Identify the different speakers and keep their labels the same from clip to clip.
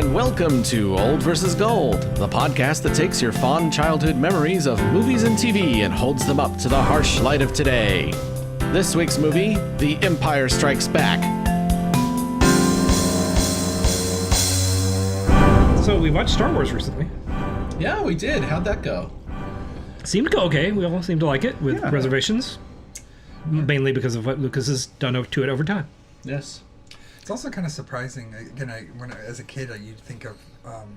Speaker 1: and welcome to Old vs. Gold, the podcast that takes your fond childhood memories of movies and TV and holds them up to the harsh light of today. This week's movie, The Empire Strikes Back.
Speaker 2: So we watched Star Wars recently.
Speaker 1: Yeah, we did. How'd that go?
Speaker 2: Seemed to go okay. We all seem to like it, with reservations. Mainly because of what Lucas has done to it over time.
Speaker 1: Yes.
Speaker 3: It's also kind of surprising. Again, as a kid, you'd think of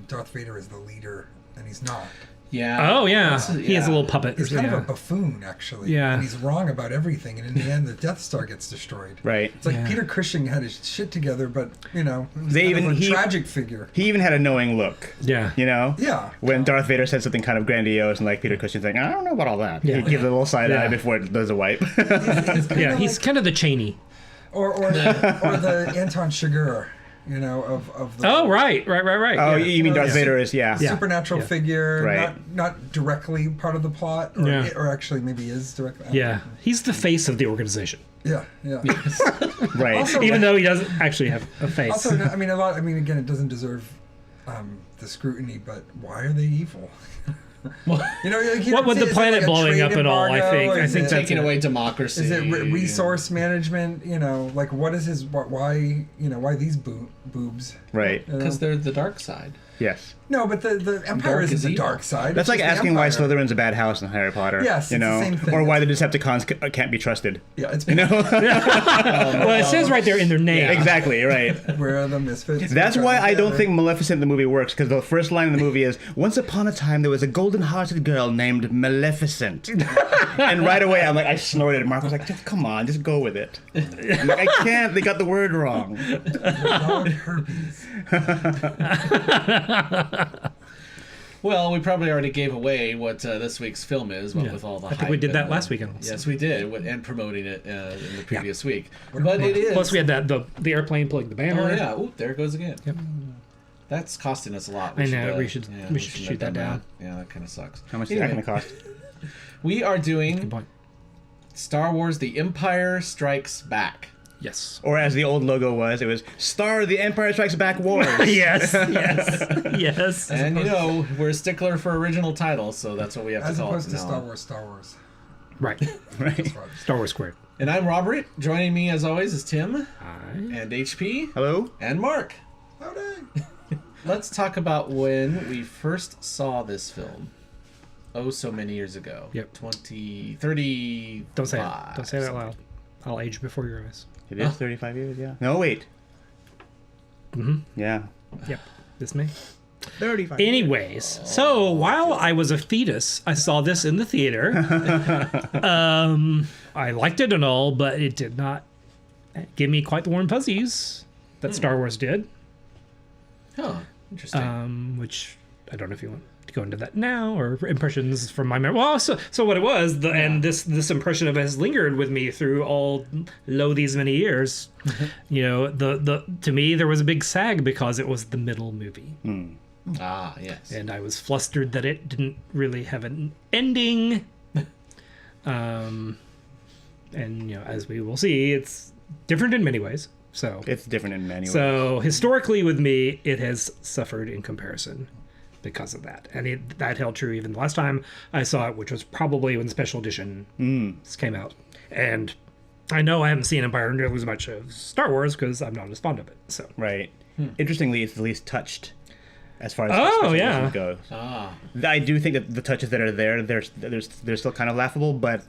Speaker 3: Darth Vader as the leader, and he's not.
Speaker 2: Yeah. Oh, yeah. He is a little puppet.
Speaker 3: He's kind of a buffoon, actually.
Speaker 2: Yeah.
Speaker 3: And he's wrong about everything, and in the end, the Death Star gets destroyed.
Speaker 4: Right.
Speaker 3: It's like Peter Cushing had his shit together, but, you know,
Speaker 4: he
Speaker 3: a tragic figure.
Speaker 4: He even had a knowing look.
Speaker 2: Yeah.
Speaker 4: You know?
Speaker 3: Yeah.
Speaker 4: When Darth Vader said something kind of grandiose, and like Peter Cushing's like, I don't know about all that. Yeah. He gives a little side eye before it does a wipe.
Speaker 2: He's kind of the Cheney.
Speaker 3: Or the Anton Chigurh. You know, of the...
Speaker 2: Oh, right.
Speaker 4: Oh, you mean Darth Vader is,
Speaker 3: supernatural figure,
Speaker 4: right.
Speaker 3: not directly part of the plot, or actually maybe is directly.
Speaker 2: Yeah, he's the face of the organization.
Speaker 3: Yeah.
Speaker 4: Right.
Speaker 3: Also,
Speaker 2: even though he doesn't actually have a face.
Speaker 3: Also, again, it doesn't deserve the scrutiny, but why are they evil? You know,
Speaker 2: what with the planet blowing up and all, I think that's
Speaker 1: taking away democracy.
Speaker 3: Is it resource management? You know, like what is his why? You know, why these boobs?
Speaker 4: Right.
Speaker 1: Because they're the dark side.
Speaker 4: Yes.
Speaker 3: No, but the Empire isn't the dark side.
Speaker 4: That's like asking why Slytherin's a bad house in Harry Potter.
Speaker 3: Yes,
Speaker 4: you know,
Speaker 3: it's the same thing.
Speaker 4: Or why the Decepticons can't be trusted.
Speaker 3: Yeah, it's
Speaker 2: well, it says right there in their name.
Speaker 4: Yeah. Exactly, right.
Speaker 3: Where are the misfits?
Speaker 4: That's why I don't think Maleficent the movie works, because the first line of the movie is, once upon a time there was a golden-hearted girl named Maleficent. And right away I'm like, I snorted. Mark was like, just come on, just go with it. I'm like, I can't, they got the word wrong.
Speaker 3: Dog herpes.
Speaker 1: Well, we probably already gave away what this week's film is, with all the hype.
Speaker 2: I think we did that last weekend.
Speaker 1: Yes, we did, and promoting it in the previous week. But it is...
Speaker 2: Plus we had the airplane pulling the banner.
Speaker 1: Oh, yeah. Ooh, there it goes again.
Speaker 2: Yep.
Speaker 1: That's costing us a lot.
Speaker 2: I know. We should shoot that down.
Speaker 1: Yeah, that kind of sucks.
Speaker 4: How much is that going to cost?
Speaker 1: We are doing
Speaker 2: Good point.
Speaker 1: Star Wars The Empire Strikes Back.
Speaker 2: Yes.
Speaker 4: Or as the old logo was, it was Star The Empire Strikes Back Wars.
Speaker 2: Yes.
Speaker 1: And you know, we're a stickler for original titles, so that's what we have to call it.
Speaker 3: As opposed to Star Wars.
Speaker 2: Right. Star Wars squared.
Speaker 1: And I'm Robert. Joining me as always is Tim.
Speaker 2: Hi.
Speaker 1: And HP.
Speaker 4: Hello.
Speaker 1: And Mark.
Speaker 3: Howdy.
Speaker 1: Let's talk about when we first saw this film. Oh, so many years ago.
Speaker 2: Yep.
Speaker 1: 30.
Speaker 2: Don't say it. Don't say it out loud. I'll age before your eyes.
Speaker 4: It is 35 years, yeah. No, wait.
Speaker 2: Mm-hmm.
Speaker 4: Yeah.
Speaker 2: Yep. This May.
Speaker 4: 35
Speaker 2: Anyways, so while I was a fetus, I saw this in the theater. I liked it and all, but it did not give me quite the warm fuzzies that Star Wars did.
Speaker 1: Oh, interesting.
Speaker 2: Which I don't know if you want to go into that now or impressions from my memory. Well, so what it was, and this impression of it has lingered with me through all these many years. You know, to me there was a big sag because it was the middle movie.
Speaker 1: Ah, yes.
Speaker 2: And I was flustered that it didn't really have an ending. And you know, as we will see, it's different in many ways. So
Speaker 4: it's different in many ways.
Speaker 2: So historically, with me, it has suffered in comparison because of that, and that held true even the last time I saw it, which was probably when the special edition came out. And I know I haven't seen Empire nearly as much of Star Wars because I'm not as fond of it. So
Speaker 4: right. Interestingly, it's the least touched as far as
Speaker 2: special
Speaker 4: editions goes. I do think that the touches that are there, they're still kind of laughable, but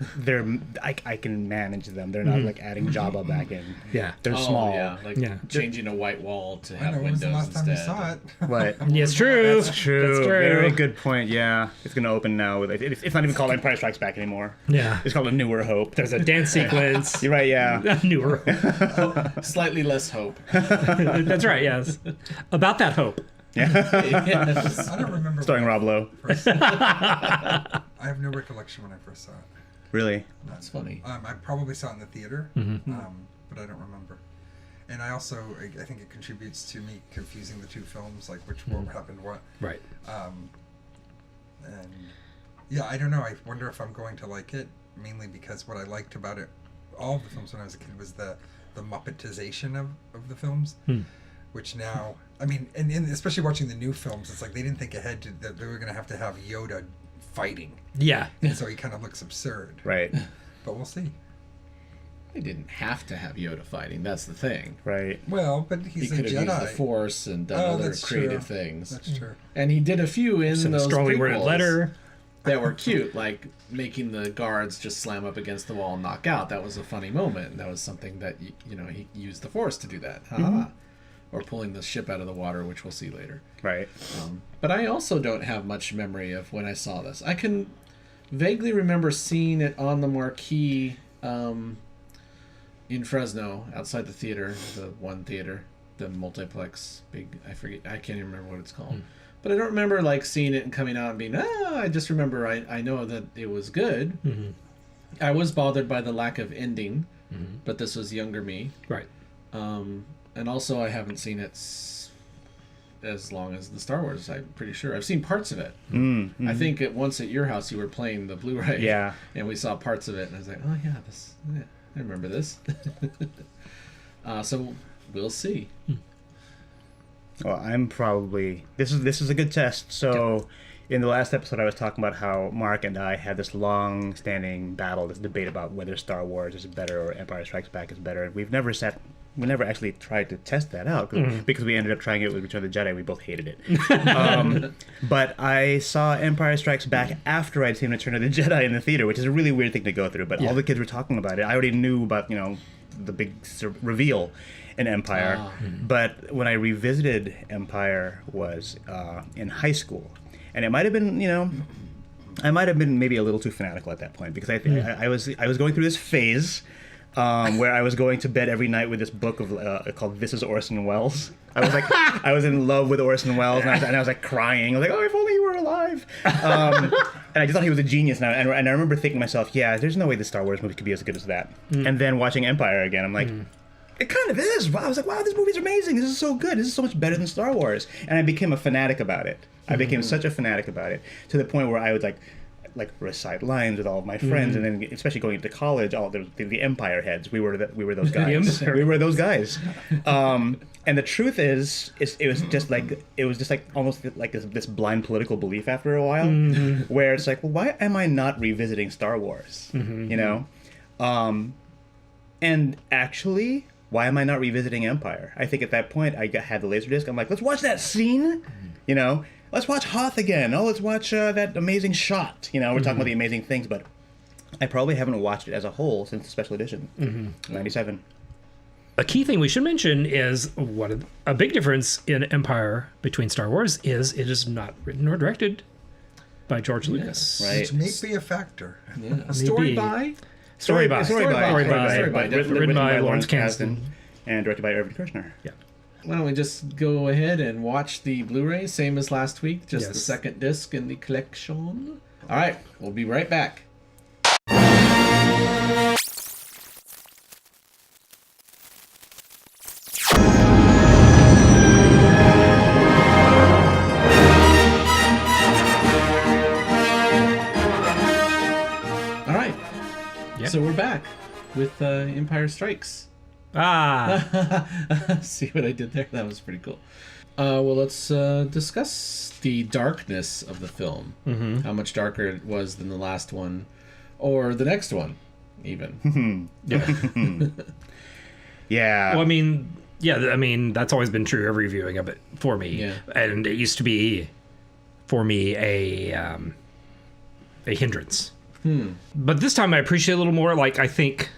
Speaker 4: I can manage them. They're not like adding Jabba back in.
Speaker 2: Yeah,
Speaker 4: they're small.
Speaker 1: Yeah, like changing a white wall to have windows
Speaker 3: instead. When was the last time you saw it?
Speaker 4: Right.
Speaker 2: Yes, true.
Speaker 4: That's true. Very good point. Yeah, it's going to open now. It's not even called Empire Strikes Back anymore.
Speaker 2: Yeah,
Speaker 4: it's called A Newer Hope.
Speaker 2: There's a dance sequence.
Speaker 4: You're right. Yeah,
Speaker 2: Newer
Speaker 1: Hope. Slightly less hope.
Speaker 2: That's right. Yes, about that hope.
Speaker 4: Yeah.
Speaker 3: Yes. I don't remember.
Speaker 4: Starring Rob Lowe.
Speaker 3: I have no recollection when I first saw it.
Speaker 4: Really?
Speaker 1: That's funny.
Speaker 3: I probably saw it in the theater, but I don't remember. And I also, I think it contributes to me confusing the two films, like what happened what.
Speaker 2: Right.
Speaker 3: And yeah, I don't know. I wonder if I'm going to like it, mainly because what I liked about it, all of the films when I was a kid, was the Muppetization of the films. which now, I mean, and especially watching the new films, it's like they didn't think ahead that they were going to have Yoda fighting.
Speaker 2: Yeah.
Speaker 3: And so he kind of looks absurd.
Speaker 4: Right.
Speaker 3: But we'll see.
Speaker 1: They didn't have to have Yoda fighting. That's the thing.
Speaker 4: Right.
Speaker 3: Well, but
Speaker 1: He
Speaker 3: he's a
Speaker 1: could have
Speaker 3: Jedi.
Speaker 1: used the Force and done other
Speaker 3: that's
Speaker 1: creative
Speaker 3: true.
Speaker 1: things.
Speaker 3: That's true.
Speaker 1: And he did a few in
Speaker 2: Sent a
Speaker 1: those
Speaker 2: strongly worded
Speaker 1: prequels
Speaker 2: letter.
Speaker 1: that were cute, like making the guards just slam up against the wall and knock out. That was a funny moment. That was something that he used the Force to do that. Ha-ha. Or pulling the ship out of the water, which we'll see later.
Speaker 4: Right.
Speaker 1: But I also don't have much memory of when I saw this. I can vaguely remember seeing it on the marquee in Fresno, outside the theater, the one theater, the multiplex, I can't even remember what it's called. But I don't remember like seeing it and coming out and being, I just remember I know that it was good.
Speaker 2: Mm-hmm.
Speaker 1: I was bothered by the lack of ending, but this was younger me.
Speaker 2: Right.
Speaker 1: And also I haven't seen it as long as the Star Wars, I'm pretty sure. I've seen parts of it.
Speaker 4: Mm-hmm.
Speaker 1: I think once at your house you were playing the Blu-ray.
Speaker 4: Yeah.
Speaker 1: And we saw parts of it, and I was like, oh yeah, I remember this. So we'll see.
Speaker 4: Well, I'm probably this is a good test. So, in the last episode, I was talking about how Mark and I had this long-standing battle, this debate about whether Star Wars is better or Empire Strikes Back is better. We never actually tried to test that out because we ended up trying it with Return of the Jedi. We both hated it. But I saw Empire Strikes Back after I'd seen Return of the Jedi in the theater, which is a really weird thing to go through. But all the kids were talking about it. I already knew about the big reveal in Empire. But when I revisited Empire was in high school, and it might have been I might have been maybe a little too fanatical at that point because I was going through this phase. Where I was going to bed every night with this book of called "This Is Orson Welles." I was in love with Orson Welles, and I was like crying. I was like, "Oh, if only you were alive!" And I just thought he was a genius. And I remember thinking to myself, "Yeah, there's no way the Star Wars movie could be as good as that." And then watching Empire again, I'm like, "It kind of is." Wow. I was like, "Wow, this movie's amazing. This is so good. This is so much better than Star Wars." And I became a fanatic about it. I became such a fanatic about it to the point where I would like recite lines with all of my friends, and then especially going into college, all the Empire heads. We were those guys. We were those guys. And the truth is, it was just like almost like this blind political belief after a while, where it's like, well, why am I not revisiting Star Wars? And actually, why am I not revisiting Empire? I think at that point I had the Laserdisc. I'm like, let's watch that scene, Let's watch Hoth again. Oh, let's watch that amazing shot. We're talking about the amazing things, but I probably haven't watched it as a whole since the special edition, 97.
Speaker 2: A key thing we should mention is a big difference in Empire between Star Wars is it is not written or directed by George Lucas.
Speaker 4: Right.
Speaker 3: Which may be a factor.
Speaker 1: Yeah. Story by
Speaker 2: Written by Lawrence Kasdan.
Speaker 4: And directed by Irvin Kershner.
Speaker 2: Yeah.
Speaker 1: Why don't we just go ahead and watch the Blu-ray, same as last week, just the second disc in the collection. All right, we'll be right back. All right, so we're back with Empire Strikes. See what I did there? That was pretty cool. Well, let's discuss the darkness of the film. How much darker it was than the last one, or the next one, even.
Speaker 2: Yeah. Well, I mean, that's always been true every viewing of it for me.
Speaker 1: Yeah.
Speaker 2: And it used to be, for me, a hindrance. But this time I appreciate it a little more. Like, I think,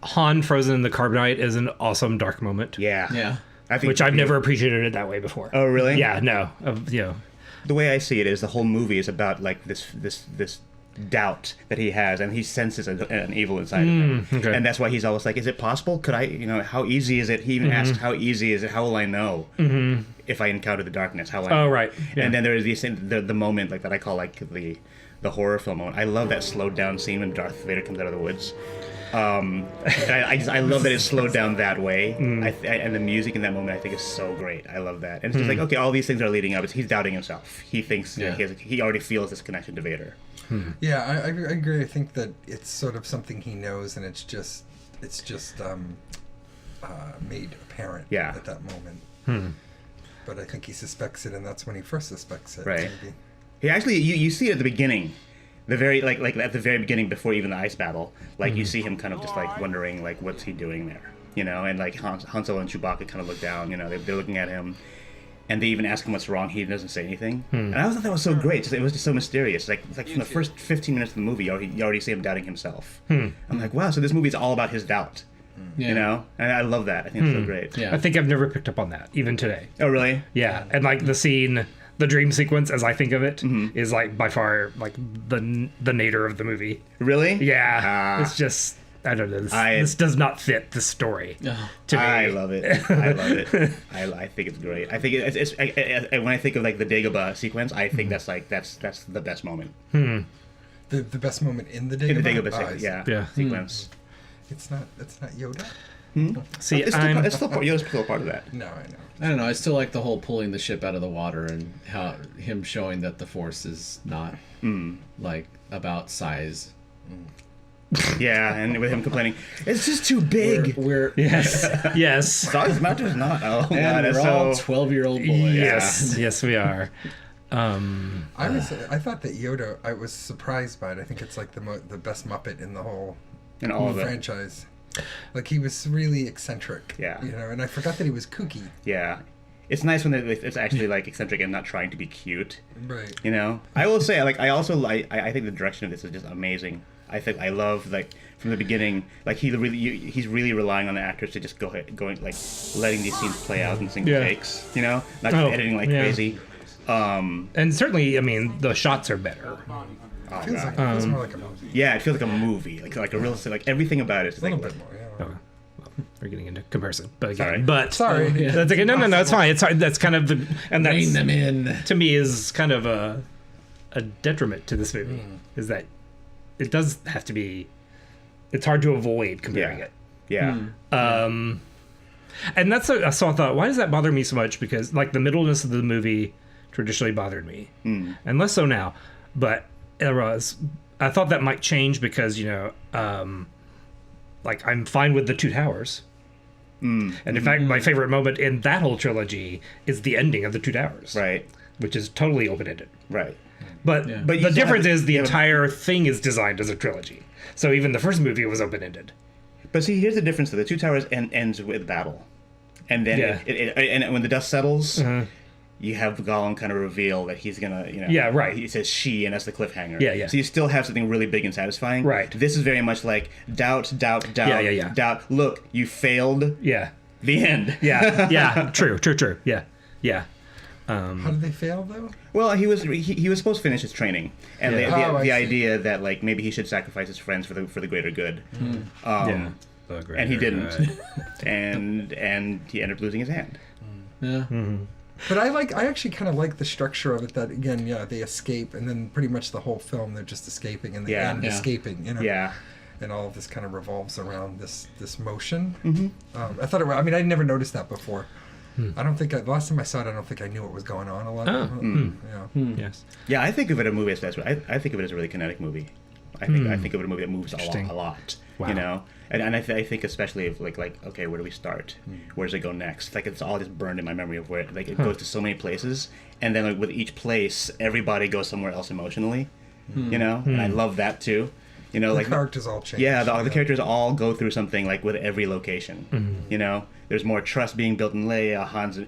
Speaker 2: Han frozen in the carbonite is an awesome dark moment.
Speaker 4: Yeah.
Speaker 2: Which I've never appreciated it that way before.
Speaker 4: Oh, really?
Speaker 2: Yeah, no.
Speaker 4: The way I see it is the whole movie is about like this doubt that he has, and he senses an evil inside of him.
Speaker 2: Okay.
Speaker 4: And that's why he's always like, is it possible? Could I, how easy is it? He even asks, how easy is it? How will I know if I encounter the darkness? How will I know?
Speaker 2: Oh, right. Yeah.
Speaker 4: And then there is the moment like that I call like the horror film moment. I love that slowed down scene when Darth Vader comes out of the woods. I love that it's slowed down that way. And the music in that moment I think is so great. I love that. And it's just like, okay, all these things are leading up. He's doubting himself. He thinks he already feels this connection to Vader.
Speaker 3: Yeah, I agree. I think that it's sort of something he knows, and it's just made apparent
Speaker 4: Yeah.
Speaker 3: at that moment. But I think he suspects it, and that's when he first suspects it.
Speaker 4: Right.
Speaker 3: Maybe.
Speaker 4: Yeah, actually, you see it at the beginning, the very like at the very beginning before even the ice battle. Like you see him kind of just like wondering like what's he doing there, you know? And like Han Solo and Chewbacca kind of look down, you know, they're looking at him, and they even ask him what's wrong. He doesn't say anything, and I thought that was so great. It was just so mysterious. Like from the first 15 minutes of the movie, you already see him doubting himself. I'm like, wow, so this movie is all about his doubt.
Speaker 5: Yeah.
Speaker 4: You know, and I love that. I think it's so great.
Speaker 5: Yeah.
Speaker 2: I think I've never picked up on that, even today.
Speaker 4: Oh, really?
Speaker 2: Yeah, and like the scene, the dream sequence, as I think of it, is like by far like the nadir of the movie.
Speaker 4: Really?
Speaker 2: Yeah,
Speaker 4: Ah.
Speaker 2: it's just I don't know. This does not fit the story to me.
Speaker 4: I love it. I love it. I think it's great. I think it's when I think of like the Dagobah sequence, I think that's the best moment.
Speaker 3: The best moment in the Dagobah?
Speaker 4: In the Dagobah
Speaker 3: Oh,
Speaker 2: Yeah.
Speaker 4: sequence.
Speaker 3: It's not Yoda?
Speaker 2: See,
Speaker 4: It's still Yoda's still part of that.
Speaker 3: No, I know.
Speaker 5: I don't know. I still like the whole pulling the ship out of the water and how him showing that the Force is not like about size.
Speaker 4: Yeah, and with him complaining, it's just too big.
Speaker 5: We're
Speaker 2: yes.
Speaker 4: Size matters not. Oh god,
Speaker 5: and
Speaker 4: that's
Speaker 5: we're all
Speaker 4: so.
Speaker 5: 12-year-old boys.
Speaker 2: Yes, we are.
Speaker 3: I thought that Yoda, I was surprised by it. I think it's like the best Muppet in the whole
Speaker 4: And all of it.
Speaker 3: franchise. Like, he was really eccentric.
Speaker 4: Yeah.
Speaker 3: You know, and I forgot that he was kooky.
Speaker 4: Yeah, it's nice when it's actually like eccentric and not trying to be cute.
Speaker 3: Right.
Speaker 4: You know, I will say, like, I also like, I think the direction of this is just amazing. I think I love, like, from the beginning, like, he's really relying on the actors to just going like letting these scenes play out in single takes. You know, not just editing like crazy.
Speaker 2: And certainly, I mean, the shots are better.
Speaker 4: Oh,
Speaker 3: Feels
Speaker 4: God.
Speaker 3: like, feels more like a movie.
Speaker 4: Yeah, it feels like a movie, like a real, like everything about it is
Speaker 3: A little
Speaker 4: like,
Speaker 3: bit more, yeah.
Speaker 2: We're getting into comparison, but again,
Speaker 4: Sorry.
Speaker 2: but
Speaker 3: Sorry.
Speaker 2: that's okay. No, it's fine. It's that's kind of the and that's
Speaker 5: Rein them in.
Speaker 2: to me is kind of a detriment to this movie is that it does have to be. It's hard to avoid comparing it.
Speaker 4: yeah.
Speaker 2: And that's so I thought, why does that bother me so much? Because like the middleness of the movie traditionally bothered me, and less so now. But I thought that might change because like I'm fine with the Two Towers, and in fact, my favorite moment in that whole trilogy is the ending of the Two Towers,
Speaker 4: Right.
Speaker 2: which is totally open ended.
Speaker 4: Right.
Speaker 2: But
Speaker 4: But you
Speaker 2: the
Speaker 4: still
Speaker 2: difference
Speaker 4: have-
Speaker 2: is the
Speaker 4: you have-
Speaker 2: entire thing is designed as a trilogy. So even the first movie was open ended.
Speaker 4: But see, here's the difference: though. The Two Towers ends with battle, and then
Speaker 2: Yeah.
Speaker 4: and when the dust settles, you have Gollum kind of reveal that he's gonna,
Speaker 2: Yeah, right.
Speaker 4: He says she, and that's the cliffhanger.
Speaker 2: Yeah, yeah.
Speaker 4: So you still have something really big and satisfying.
Speaker 2: Right.
Speaker 4: This is very much like doubt,
Speaker 2: Yeah.
Speaker 4: doubt. Look, you failed.
Speaker 2: Yeah,
Speaker 4: The end.
Speaker 2: yeah. True. Yeah.
Speaker 3: How did they fail, though?
Speaker 4: Well, he was supposed to finish his training, and
Speaker 2: Yeah.
Speaker 3: I
Speaker 4: the
Speaker 3: see.
Speaker 4: idea that like maybe he should sacrifice his friends for the greater good.
Speaker 2: Yeah.
Speaker 4: And he didn't, and he ended up losing his hand.
Speaker 5: Yeah.
Speaker 3: But I actually kind of like the structure of it. That again, they escape, and then pretty much the whole film they're just escaping, and they
Speaker 4: Yeah.
Speaker 3: end
Speaker 5: Yeah.
Speaker 3: escaping.
Speaker 4: Yeah.
Speaker 3: And all of this kind of revolves around this motion. Mm-hmm. I thought I mean, I never noticed that before. I don't think the last time I saw it, I don't think I knew what was going on a lot. Yeah.
Speaker 2: Yes.
Speaker 4: Yeah, I think of it as a movie I think of it as a really kinetic movie. I think of it as a movie that moves
Speaker 2: Interesting.
Speaker 4: a lot.
Speaker 2: Wow.
Speaker 4: You know, and I think especially of like okay, where do we start? Where does it go next? Like it's all just burned in my memory of where like it goes to so many places, and then like with each place, everybody goes somewhere else emotionally. You know, and I love that too. You know,
Speaker 3: The
Speaker 4: like
Speaker 3: characters all change.
Speaker 4: yeah, the characters all go through something like with every location. You know, there's more trust being built in Leia, Hans.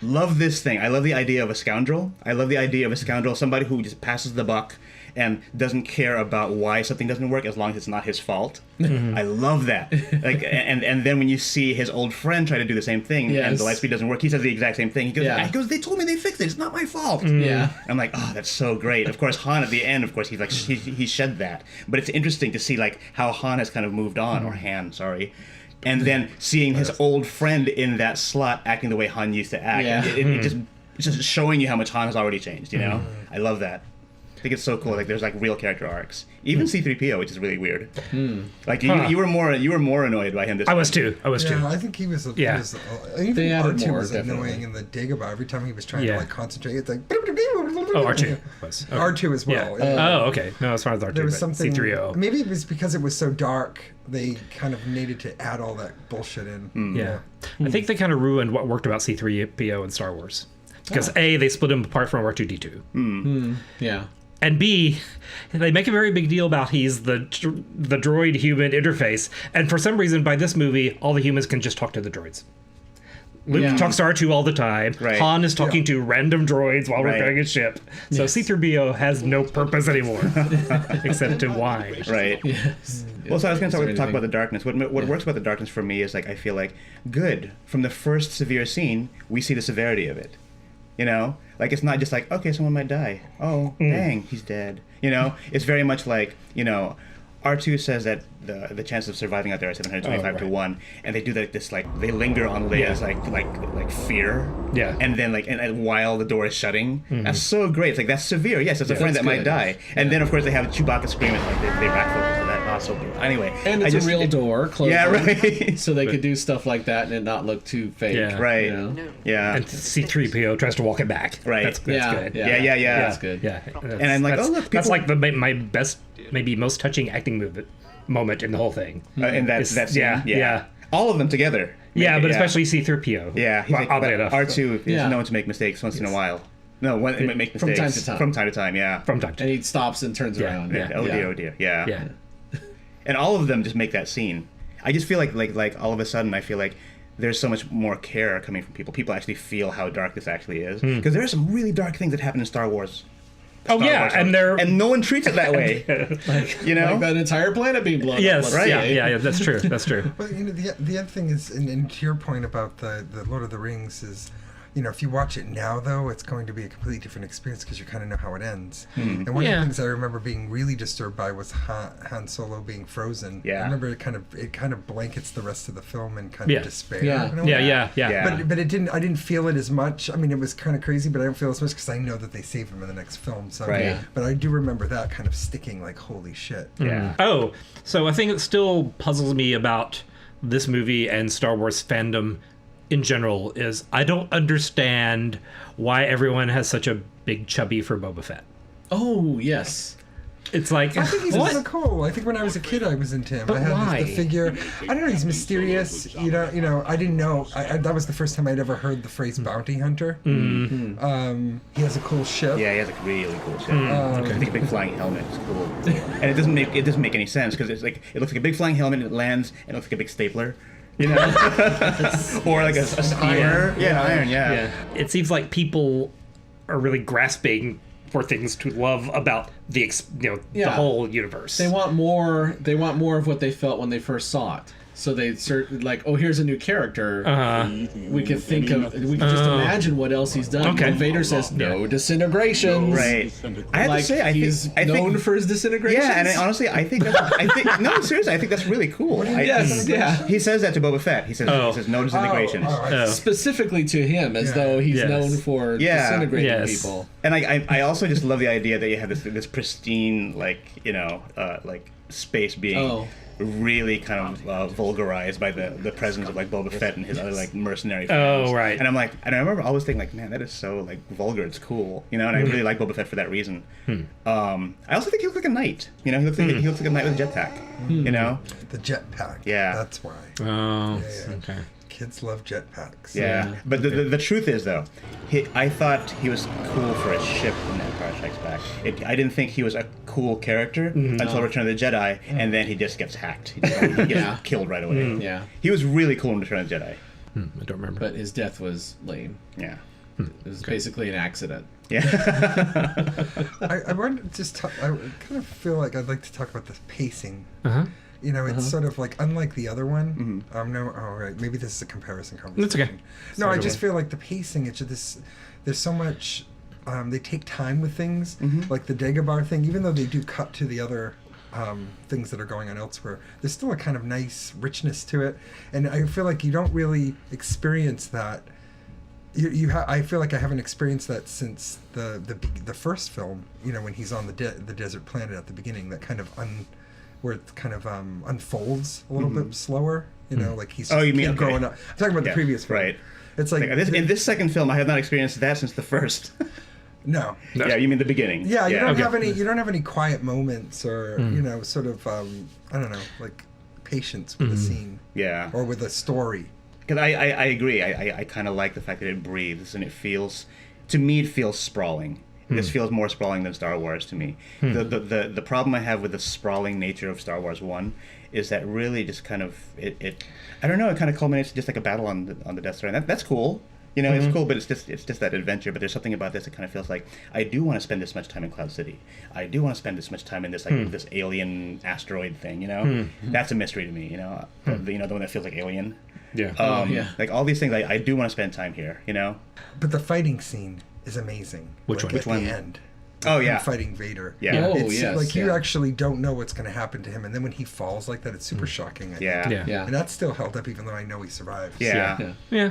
Speaker 4: Love this thing. I love the idea of a scoundrel. I love the idea of a scoundrel, somebody who just passes the buck and doesn't care about why something doesn't work as long as it's not his fault. I love that. Like, and then when you see his old friend try to do the same thing and
Speaker 5: Yes.
Speaker 4: the lightspeed doesn't work, he says the exact same thing.
Speaker 5: Yeah.
Speaker 4: He goes, they told me they fixed it. It's not my fault.
Speaker 5: Yeah.
Speaker 4: I'm like, oh, that's so great. Of course, Han at the end, of course, he's like, he shed that. But it's interesting to see like how Han has kind of moved on, or Han, sorry. And then seeing his old friend in that slot acting the way Han used to act.
Speaker 5: Yeah.
Speaker 4: It's just showing you how much Han has already changed, you know? I love that. think it's so cool. Like there's like real character arcs. Even C-3PO, which is really weird. Like you were more annoyed by him this
Speaker 2: I
Speaker 4: time.
Speaker 2: was too.
Speaker 3: Yeah, I think he was.
Speaker 2: Yeah.
Speaker 3: Even
Speaker 5: They added
Speaker 3: R2
Speaker 5: more,
Speaker 3: was
Speaker 5: definitely.
Speaker 3: annoying in the Dagobah. Every time he was trying to like concentrate, it's like.
Speaker 2: Oh, R2 was. Okay.
Speaker 3: R2 as well.
Speaker 2: Yeah. Oh, okay. No, as far as R2,
Speaker 3: There was
Speaker 2: but
Speaker 3: something.
Speaker 2: C3O.
Speaker 3: Maybe it was because it was so dark. They kind of needed to add all that bullshit in.
Speaker 2: Yeah. I think they kind of ruined what worked about C3PO in Star Wars. Because A, they split him apart from R2-D2.
Speaker 5: Yeah.
Speaker 2: And B, they make a very big deal about he's the droid human interface. And for some reason, by this movie, all the humans can just talk to the droids. Luke talks to R2 all the time.
Speaker 4: Right.
Speaker 2: Han is talking to random droids while
Speaker 4: Right.
Speaker 2: repairing his ship. So C-3PO has no purpose anymore, except to whine.
Speaker 4: Right.
Speaker 5: Yes.
Speaker 4: Well, so I was going to talk
Speaker 5: anything.
Speaker 4: about the darkness. What works about the darkness for me is like I feel like good from the first severe scene, we see the severity of it. You know, like it's not just like okay, someone might die. Oh, dang, he's dead. You know, it's very much like R2 says that the chance of surviving out there is 725 to 1, and they do that they linger on Leia's like fear.
Speaker 2: Yeah.
Speaker 4: And then and while the door is shutting, that's so great. It's like that's severe. Yes, it's a friend that
Speaker 5: That's
Speaker 4: might
Speaker 5: good.
Speaker 4: die. And then of course they have Chewbacca screaming like they back focus to that. Oh, so good. Anyway,
Speaker 5: And it's a real door closed.
Speaker 4: Yeah, right.
Speaker 5: So they could do stuff like that and it not look too fake.
Speaker 2: Yeah.
Speaker 4: Right.
Speaker 5: You know?
Speaker 4: Yeah.
Speaker 2: And C-3PO tries to walk it back.
Speaker 4: Right.
Speaker 2: That's
Speaker 5: Yeah,
Speaker 2: good.
Speaker 5: yeah.
Speaker 4: Yeah.
Speaker 5: That's good.
Speaker 2: Yeah.
Speaker 4: And I'm like,
Speaker 2: that's,
Speaker 4: oh, look,
Speaker 2: that's
Speaker 4: people-
Speaker 2: like my best, maybe most touching acting moment in the whole thing.
Speaker 4: And that's
Speaker 2: yeah.
Speaker 4: all of them together.
Speaker 2: Yeah, but
Speaker 4: Yeah.
Speaker 2: especially C-3PO.
Speaker 4: Yeah, he's
Speaker 2: Well,
Speaker 4: like,
Speaker 2: oddly
Speaker 4: but
Speaker 2: enough.
Speaker 4: R2 is
Speaker 5: Yeah.
Speaker 4: known to make mistakes once in a while. No, make
Speaker 5: From
Speaker 4: mistakes
Speaker 5: time to time.
Speaker 4: From time to time, yeah.
Speaker 2: From time to
Speaker 5: And he stops and turns
Speaker 2: Yeah,
Speaker 5: around.
Speaker 2: yeah.
Speaker 4: Oh dear, yeah.
Speaker 2: yeah.
Speaker 4: And all of them just make that scene. I just feel like all of a sudden I feel like there's so much more care coming from people. People actually feel how dark this actually is. Because there are some really dark things that happen in Star Wars.
Speaker 2: Oh
Speaker 4: Star
Speaker 2: yeah,
Speaker 4: Wars
Speaker 2: and they're
Speaker 4: and no one treats it that way. You know?
Speaker 5: Like that entire planet being blown up.
Speaker 2: yes,
Speaker 5: let's
Speaker 2: right.
Speaker 5: say.
Speaker 2: Yeah, that's true. That's true.
Speaker 3: Well, the other thing is, and to your point about the Lord of the Rings is, if you watch it now, though, it's going to be a completely different experience because you kind of know how it ends. And one of
Speaker 2: Yeah.
Speaker 3: the things I remember being really disturbed by was Han Solo being frozen.
Speaker 4: Yeah.
Speaker 3: I remember it kind of blankets the rest of the film in kind
Speaker 2: Yeah.
Speaker 3: of despair.
Speaker 5: Yeah.
Speaker 3: in a way.
Speaker 2: Yeah.
Speaker 4: Yeah.
Speaker 3: But it didn't. I didn't feel it as much. I mean, it was kind of crazy, but I don't feel as much because I know that they saved him in the next film. So,
Speaker 4: Right.
Speaker 5: Yeah.
Speaker 3: But I do remember that kind of sticking, like holy shit.
Speaker 4: Yeah.
Speaker 2: Oh, so I think it still puzzles me about this movie and Star Wars fandom in general is I don't understand why everyone has such a big chubby for Boba Fett.
Speaker 5: Oh, yes.
Speaker 2: It's like
Speaker 3: I think he's
Speaker 2: what?
Speaker 3: so cool. I think when I was a kid, I was into him.
Speaker 2: But
Speaker 3: I had
Speaker 2: why?
Speaker 3: the figure. I don't know. He's mysterious. I didn't know. That was the first time I'd ever heard the phrase bounty hunter. He has a cool ship.
Speaker 4: Yeah, he has a really cool ship. I think a big flying helmet is cool. And it doesn't make any sense because it looks like a big flying helmet and it lands and it looks like a big stapler. You know? Or like a steamer.
Speaker 3: iron.
Speaker 4: Yeah, an iron, yeah.
Speaker 2: It seems like people are really grasping for things to love about the the
Speaker 5: Yeah.
Speaker 2: whole universe.
Speaker 5: They want more. They want more of what they felt when they first saw it. So they oh, here's a new character. We could think of. We could just imagine what else he's done.
Speaker 2: Okay.
Speaker 5: When Vader says no disintegrations.
Speaker 4: Right. I have
Speaker 5: Like
Speaker 4: to say, I
Speaker 5: he's
Speaker 4: think
Speaker 5: known for his disintegrations.
Speaker 4: Yeah, and honestly, I think no, seriously, I think that's really cool.
Speaker 5: Yes, yeah.
Speaker 4: He says that to Boba Fett. He says no disintegrations.
Speaker 2: Oh.
Speaker 5: Specifically to him, as though he's
Speaker 2: Yes.
Speaker 5: known for
Speaker 4: Yeah.
Speaker 5: disintegrating
Speaker 2: Yes.
Speaker 5: people.
Speaker 4: And I also just love the idea that you have this pristine like space being
Speaker 5: Oh.
Speaker 4: really kind of vulgarized by the presence of like Boba Fett and his other like mercenary friends.
Speaker 2: Oh, right.
Speaker 4: And I remember always thinking like, man, that is so like vulgar. It's cool, and I really like Boba Fett for that reason. I also think he looks like a knight. He looks like a knight with a jetpack.
Speaker 3: The jetpack.
Speaker 4: Yeah.
Speaker 3: That's why.
Speaker 2: Oh,
Speaker 3: Yeah.
Speaker 2: okay.
Speaker 3: Kids love jetpacks.
Speaker 4: Yeah, but the truth is though, I thought he was cool for a ship in Empire Strikes Back. I didn't think he was a cool character until Return of the Jedi, and then he just gets hacked. He gets
Speaker 5: Yeah.
Speaker 4: killed right away.
Speaker 5: Yeah.
Speaker 4: He was really cool in Return of the Jedi.
Speaker 2: I don't remember.
Speaker 5: But his death was lame.
Speaker 4: Yeah.
Speaker 5: It was basically an accident.
Speaker 4: Yeah.
Speaker 3: I want to just talk. I kind of feel like I'd like to talk about the pacing.
Speaker 2: Uh-huh.
Speaker 3: It's sort of like unlike the other one. Right. Maybe this is a comparison conversation.
Speaker 2: That's okay.
Speaker 3: No, I just feel like the pacing. It's just there's so much. They take time with things, like the Dagobah thing. Even though they do cut to the other things that are going on elsewhere, there's still a kind of nice richness to it, and I feel like you don't really experience that I feel like I haven't experienced that since the first film. You know, when he's on the desert planet at the beginning, that kind of where it kind of unfolds a little bit slower. You know, like he's just
Speaker 4: you mean
Speaker 3: growing up. I'm talking about the previous film.
Speaker 4: Right.
Speaker 3: It's like
Speaker 4: in this second film, I have not experienced that since the first.
Speaker 3: No.
Speaker 4: Yeah, you mean the beginning?
Speaker 3: Yeah, you don't have any. You don't have any quiet moments, or you know, sort of. I don't know, like patience with the scene.
Speaker 4: Yeah.
Speaker 3: Or with a story.
Speaker 4: Because I agree. I kind of like the fact that it breathes and it feels, to me, it feels sprawling. This feels more sprawling than Star Wars to me. The problem I have with the sprawling nature of Star Wars 1 is that really just kind of it I don't know, it kind of culminates just like a battle on the Death Star, and that's cool. You know, it's cool, but it's just that adventure. But there's something about this that kind of feels like I do want to spend this much time in Cloud City. I do want to spend this much time in this like this alien asteroid thing. You know, that's a mystery to me. You know, the one that feels like Alien.
Speaker 2: Yeah.
Speaker 4: Like all these things, I do want to spend time here. You know.
Speaker 3: But the fighting scene is amazing.
Speaker 2: Which
Speaker 3: like
Speaker 2: one?
Speaker 3: At
Speaker 4: Which one?
Speaker 3: the end.
Speaker 4: Oh
Speaker 3: Him
Speaker 4: yeah.
Speaker 3: fighting Vader.
Speaker 4: Yeah.
Speaker 5: Oh,
Speaker 3: It's
Speaker 5: yes,
Speaker 3: like you
Speaker 5: yeah.
Speaker 3: actually don't know what's going to happen to him, and then when he falls like that, it's super shocking. I think.
Speaker 4: Yeah.
Speaker 5: Yeah.
Speaker 3: And that's still held up, even though I know he survives.
Speaker 4: Yeah.
Speaker 5: Yeah.
Speaker 2: Yeah.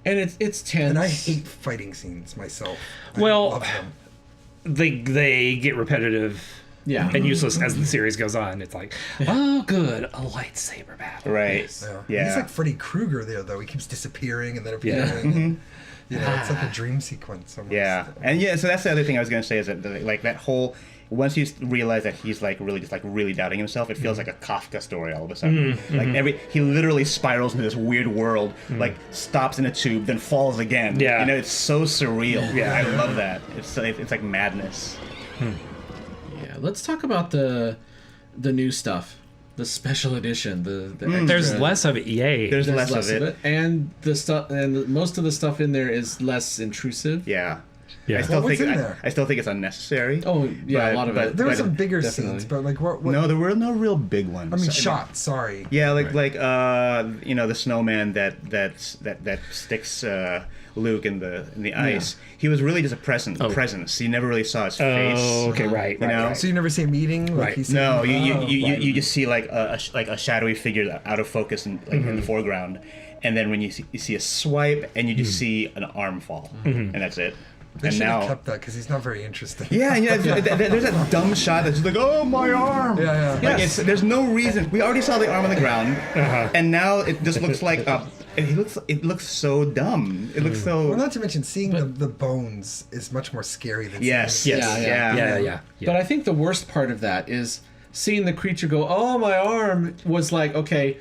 Speaker 5: And it's tense.
Speaker 3: And I hate fighting scenes myself.
Speaker 2: Well,
Speaker 3: I love them.
Speaker 2: They get repetitive
Speaker 5: Yeah.
Speaker 2: and useless as the series goes on. It's like, oh, good, a lightsaber battle.
Speaker 4: Right.
Speaker 3: Yeah.
Speaker 4: Yeah.
Speaker 3: He's like Freddy Krueger there, though. He keeps disappearing and then
Speaker 2: Yeah.
Speaker 3: appearing. You know, it's like a dream sequence almost.
Speaker 4: Yeah, and so that's the other thing I was going to say is that like that whole, once you realize that he's like really doubting himself, it feels like a Kafka story all of a sudden. Like he literally spirals into this weird world, like stops in a tube, then falls again.
Speaker 2: Yeah.
Speaker 4: You know, it's so surreal.
Speaker 2: Yeah.
Speaker 4: I love that. It's like madness.
Speaker 5: Yeah. Let's talk about the new stuff. The special edition, the
Speaker 2: There's
Speaker 5: extra-
Speaker 2: less of it. Yay.
Speaker 4: There's less of it.
Speaker 5: and the stuff, and most of the stuff in there is less intrusive.
Speaker 4: Yeah.
Speaker 2: Yeah.
Speaker 4: I still
Speaker 3: What's
Speaker 4: think
Speaker 3: in there?
Speaker 4: I still think it's unnecessary.
Speaker 5: Oh yeah,
Speaker 4: But-
Speaker 5: a lot of
Speaker 4: but-
Speaker 5: it.
Speaker 3: There were
Speaker 4: but-
Speaker 3: some bigger
Speaker 5: definitely.
Speaker 3: scenes, but like what
Speaker 4: No, there were no real big ones.
Speaker 3: I mean, shots. Sorry.
Speaker 4: Yeah, like you know, the snowman that sticks Luke in the ice. He was really just a presence. You never really saw his face.
Speaker 2: Oh, okay, right.
Speaker 4: You know?
Speaker 3: So you never see a meeting, like
Speaker 2: Right.
Speaker 3: he said.
Speaker 4: No, you
Speaker 2: right.
Speaker 4: you just see like a shadowy figure out of focus in in the foreground, and then when you see a swipe, and you just see an arm fall, and that's it.
Speaker 3: They
Speaker 4: And
Speaker 3: should have
Speaker 4: now,
Speaker 3: kept that because he's not very interesting.
Speaker 4: yeah, there's that dumb shot that's just like, oh my arm.
Speaker 3: Yeah, yeah.
Speaker 4: Like there's no reason. We already saw the arm on the ground, and now it just looks like it looks so dumb. It looks so.
Speaker 3: Well, not to mention seeing the bones is much more scary than
Speaker 4: Yes.
Speaker 3: seeing
Speaker 2: Yes.
Speaker 5: Yeah.
Speaker 2: Yeah.
Speaker 5: But I think the worst part of that is seeing the creature go, "Oh, my arm," was like, okay,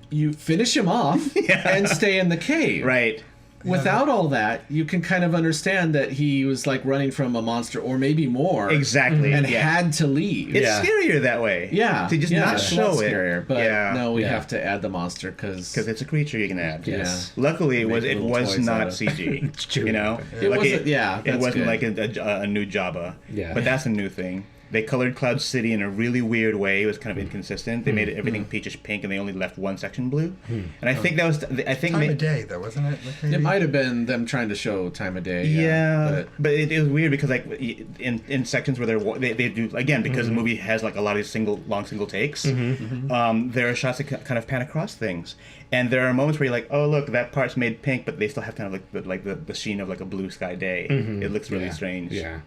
Speaker 5: you finish him off and stay in the cave.
Speaker 4: Right.
Speaker 5: Without all that, you can kind of understand that he was like running from a monster or maybe more.
Speaker 4: Exactly.
Speaker 5: And
Speaker 4: Yeah.
Speaker 5: had to leave.
Speaker 4: It's
Speaker 2: Yeah.
Speaker 4: scarier that way.
Speaker 5: Yeah.
Speaker 4: To just
Speaker 5: yeah,
Speaker 4: not
Speaker 5: it's a
Speaker 4: show
Speaker 5: lot
Speaker 4: it.
Speaker 5: scarier, but
Speaker 4: yeah.
Speaker 5: no, we
Speaker 2: Yeah.
Speaker 5: have to add the monster because
Speaker 4: Because it's a creature you can add.
Speaker 5: Yes.
Speaker 4: Luckily, it
Speaker 5: Make
Speaker 4: was
Speaker 5: little toys out
Speaker 4: not
Speaker 5: of-
Speaker 4: CG.
Speaker 2: It's true.
Speaker 4: You know.
Speaker 5: It
Speaker 4: Like
Speaker 5: wasn't- yeah,
Speaker 4: It
Speaker 5: that's
Speaker 4: wasn't
Speaker 5: good.
Speaker 4: like a new Jabba.
Speaker 2: Yeah.
Speaker 4: But that's a new thing. They colored Cloud City in a really weird way. It was kind of inconsistent. They made everything peachish pink, and they only left one section blue. And I think that was. I think.
Speaker 3: Time of day, though, wasn't it? Like, maybe?
Speaker 5: it might have been them trying to show time of day.
Speaker 4: Yeah,
Speaker 5: but
Speaker 4: but it was weird because like in sections where they do again because the movie has like a lot of these long single takes. There are shots that kind of pan across things, and there are moments where you're like, oh look, that part's made pink, but they still have kind of like the sheen of like a blue sky day. It looks really strange.
Speaker 2: Yeah.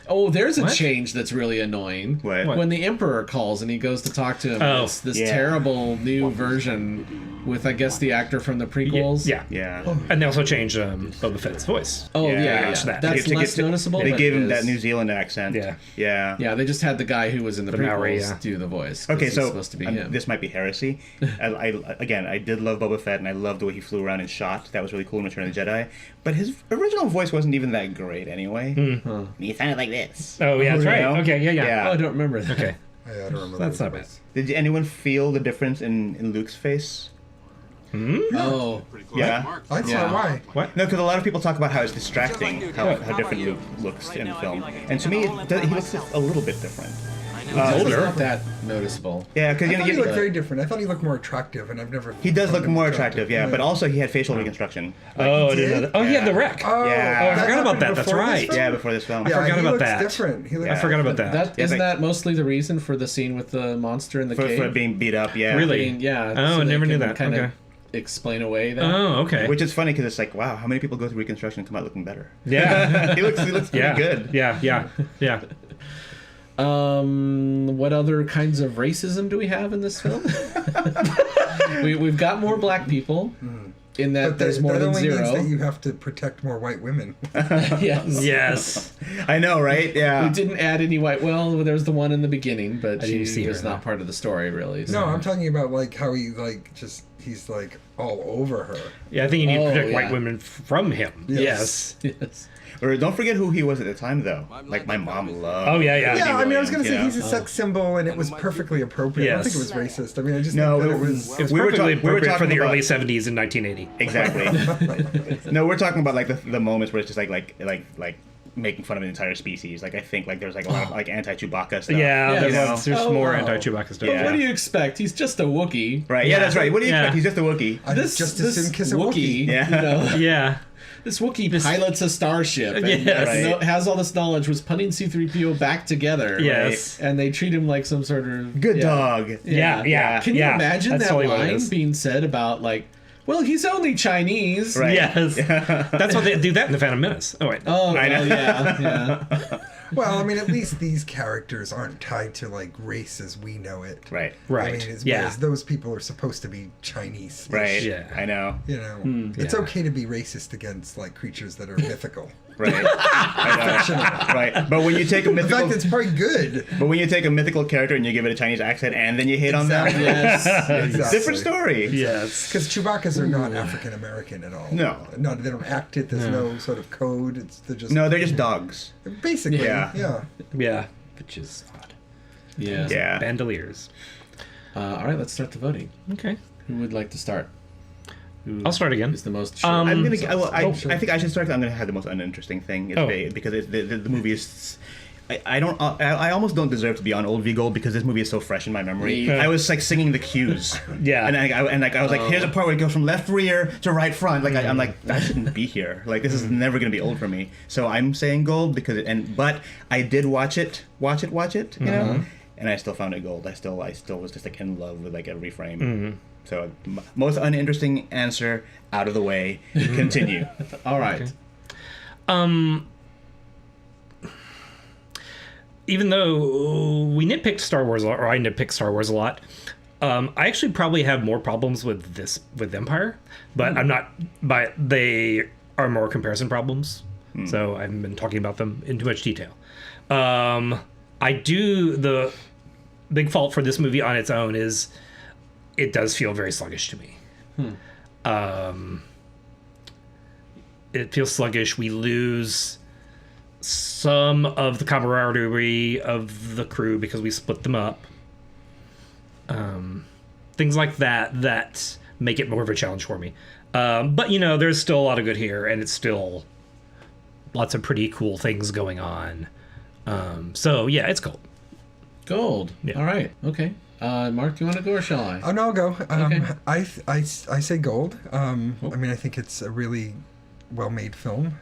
Speaker 5: oh, there's a
Speaker 2: What?
Speaker 5: change that's really annoying.
Speaker 4: What?
Speaker 5: When the Emperor calls and he goes to talk to him,
Speaker 2: Oh,
Speaker 5: it's this
Speaker 4: yeah.
Speaker 5: terrible new version with, I guess, the actor from the prequels.
Speaker 2: Yeah.
Speaker 4: Yeah.
Speaker 2: And they also changed Boba Fett's voice.
Speaker 5: Oh,
Speaker 4: Yeah.
Speaker 5: yeah.
Speaker 2: Watch that.
Speaker 5: That's
Speaker 4: To
Speaker 5: less noticeable.
Speaker 4: They
Speaker 5: but
Speaker 4: gave
Speaker 5: it
Speaker 4: him that
Speaker 5: is-
Speaker 4: New Zealand accent.
Speaker 2: Yeah.
Speaker 4: Yeah.
Speaker 5: Yeah, they just had the guy who was in the prequels
Speaker 2: Maori, yeah.
Speaker 5: do the voice. 'cause
Speaker 4: Okay,
Speaker 5: he's
Speaker 4: so
Speaker 5: supposed to be him.
Speaker 4: this might be heresy. I did love Boba Fett, and I loved the way he flew around and shot. That was really cool in Return of the Jedi. But his original voice wasn't even that great anyway. He sounded like this.
Speaker 2: Oh, yeah, that's
Speaker 4: You
Speaker 2: right.
Speaker 4: know?
Speaker 2: Okay, yeah.
Speaker 4: Yeah.
Speaker 5: Oh, I don't remember that.
Speaker 2: Okay.
Speaker 3: Yeah, I don't remember.
Speaker 2: That's
Speaker 3: what
Speaker 2: not
Speaker 3: it
Speaker 2: bad.
Speaker 3: was.
Speaker 4: Did anyone feel the difference in Luke's face?
Speaker 5: Oh,
Speaker 4: Yeah.
Speaker 3: I thought
Speaker 5: Yeah.
Speaker 3: why?
Speaker 4: No, because a lot of people talk about how it's distracting, how different Luke looks in film. And to me, he looks just a little bit different.
Speaker 5: it's not that noticeable.
Speaker 4: Yeah, because
Speaker 3: I thought he looked
Speaker 4: know,
Speaker 3: very different. I thought he looked more attractive, and I've never.
Speaker 4: he does
Speaker 3: found
Speaker 4: look
Speaker 3: him
Speaker 4: more attractive, yeah. But also he had facial reconstruction.
Speaker 2: Oh, I
Speaker 3: he
Speaker 2: didn't know
Speaker 3: did?
Speaker 2: that. Oh, he had the wreck.
Speaker 3: Oh,
Speaker 4: Yeah.
Speaker 2: Oh, I
Speaker 3: that
Speaker 2: forgot about
Speaker 3: happened
Speaker 2: that. That's
Speaker 3: before this
Speaker 2: right.
Speaker 3: film?
Speaker 4: Yeah, before this film.
Speaker 3: Yeah,
Speaker 2: forgot
Speaker 3: he
Speaker 2: about
Speaker 3: looks
Speaker 2: that.
Speaker 3: different. He looks
Speaker 2: I forgot about that.
Speaker 5: That
Speaker 4: Yeah,
Speaker 5: isn't
Speaker 4: like-
Speaker 5: that mostly the reason for the scene with the monster in the
Speaker 4: For
Speaker 5: cave?
Speaker 4: being beat up, yeah.
Speaker 2: Really?
Speaker 5: Yeah.
Speaker 2: Oh, I
Speaker 5: they
Speaker 2: never knew
Speaker 5: can
Speaker 2: that.
Speaker 5: kinda
Speaker 2: Okay.
Speaker 5: explain away that.
Speaker 2: Oh, okay.
Speaker 4: Which is funny because it's like, wow, how many people go through Reconstruction and come out looking better?
Speaker 2: Yeah.
Speaker 4: he looks pretty good.
Speaker 2: Yeah.
Speaker 5: What other kinds of racism do we have in this film? We've got more black people. In that there's more than zero.
Speaker 3: That only means that you have to protect more white women.
Speaker 5: Yes.
Speaker 2: Yes.
Speaker 4: I know, right? Yeah.
Speaker 5: We didn't add any white. Well, there was the one in the beginning, but
Speaker 2: didn't see her,
Speaker 5: was not part of the story, really. So.
Speaker 3: No, I'm talking about like how he he's like all over her.
Speaker 2: Yeah, I think you need to protect
Speaker 5: yeah.
Speaker 2: white women from him. Yes.
Speaker 5: Yes.
Speaker 4: Or don't forget who he was at the time, though. Like, my mom loved.
Speaker 2: Oh, yeah.
Speaker 3: Yeah, I mean, I was gonna say
Speaker 4: Williams,
Speaker 3: he's a sex symbol, and it was perfectly appropriate. I don't think it was racist. I mean, I just
Speaker 4: No,
Speaker 3: think that
Speaker 4: it
Speaker 3: it was.
Speaker 2: It was
Speaker 4: We were
Speaker 2: perfectly
Speaker 4: talk- we were
Speaker 2: appropriate for
Speaker 4: talking
Speaker 2: the
Speaker 4: about-
Speaker 2: early 70s in 1980.
Speaker 4: Exactly. No, we're talking about like the moments where it's just like making fun of an entire species. Like, I think like there's like a lot of like anti-Chewbacca stuff.
Speaker 2: Yeah,
Speaker 5: Yeah,
Speaker 2: there's
Speaker 5: oh,
Speaker 2: more
Speaker 5: wow.
Speaker 2: anti-Chewbacca stuff.
Speaker 4: Yeah.
Speaker 5: What do you expect? He's just a Wookiee.
Speaker 4: Right. Yeah, that's right. What do you
Speaker 2: Yeah.
Speaker 4: expect? He's just a Wookiee.
Speaker 3: I'd just as soon kiss a Wookiee.
Speaker 4: Yeah.
Speaker 5: You know,
Speaker 2: Yeah.
Speaker 5: this Wookiee pilots a starship and
Speaker 2: Yes.
Speaker 5: has all this knowledge, was putting C-3PO back together.
Speaker 2: Yes.
Speaker 5: And they treat him like some sort of...
Speaker 4: Good
Speaker 5: yeah.
Speaker 4: dog.
Speaker 2: Yeah.
Speaker 5: Can you imagine
Speaker 2: That's
Speaker 5: that
Speaker 2: totally what it
Speaker 5: line
Speaker 2: is.
Speaker 5: being said about, like, well, he's only Chinese.
Speaker 4: Right.
Speaker 2: Yes. That's what they do that in The Phantom Menace. Oh, wait.
Speaker 5: Oh,
Speaker 4: I know.
Speaker 5: well, yeah.
Speaker 3: Well, I mean, at least these characters aren't tied to like race as we know it.
Speaker 4: Right.
Speaker 2: Right.
Speaker 3: I mean, as,
Speaker 2: Yeah.
Speaker 3: whereas those people are supposed to be Chinese.
Speaker 4: Right.
Speaker 2: Yeah.
Speaker 4: I know.
Speaker 3: You know, it's
Speaker 2: yeah.
Speaker 3: okay to be racist against like creatures that are mythical.
Speaker 4: Right. I know. Right. But when you take a
Speaker 3: In
Speaker 4: mythical,
Speaker 3: fact, it's probably good.
Speaker 4: but when you take a mythical character and you give it a Chinese accent and then you hate on them,
Speaker 5: Yes.
Speaker 3: Exactly.
Speaker 4: different story.
Speaker 2: Yes.
Speaker 3: Because Chewbacca's are not African American at all.
Speaker 4: No.
Speaker 3: They don't act it. There's no sort of code. They're just
Speaker 4: No, they're just dogs.
Speaker 3: basically.
Speaker 4: Yeah.
Speaker 2: Yeah. Which is odd.
Speaker 5: Yeah.
Speaker 4: Yeah.
Speaker 2: Bandoliers.
Speaker 5: All right, let's start the voting.
Speaker 2: Okay.
Speaker 5: Who would like to start? Who
Speaker 2: I'll start again.
Speaker 5: is the most sure?
Speaker 4: I'm gonna. I
Speaker 3: sure.
Speaker 4: think I should start. I'm gonna have the most uninteresting thing. It's
Speaker 2: Oh.
Speaker 4: because the movie is. I don't. I almost don't deserve to be on Old V Gold because this movie is so fresh in my memory.
Speaker 5: Yeah.
Speaker 4: I was like singing the cues.
Speaker 2: Yeah.
Speaker 4: And I was like, here's a part where it goes from left rear to right front. Like I'm like, that shouldn't be here. Like this is never gonna be old for me. So I'm saying gold because but I did watch it. You know. And I still found it gold. I still was just like in love with like every frame. So most uninteresting answer out of the way. Continue.
Speaker 5: All right.
Speaker 2: Even though we nitpicked Star Wars a lot, or I nitpicked Star Wars a lot, I actually probably have more problems with Empire, but I'm not. But they are more comparison problems, so I haven't been talking about them in too much detail. The big fault for this movie on its own is it does feel very sluggish to me. It feels sluggish. We lose some of the camaraderie of the crew because we split them up. Things like that make it more of a challenge for me. But there's still a lot of good here, and it's still lots of pretty cool things going on. So yeah, it's gold.
Speaker 5: Gold.
Speaker 2: Yeah.
Speaker 5: All right. Okay. Mark, do you want to go or shall I?
Speaker 3: Oh no, I'll go.
Speaker 5: Okay.
Speaker 3: I say gold. I mean, I think it's a really well-made film.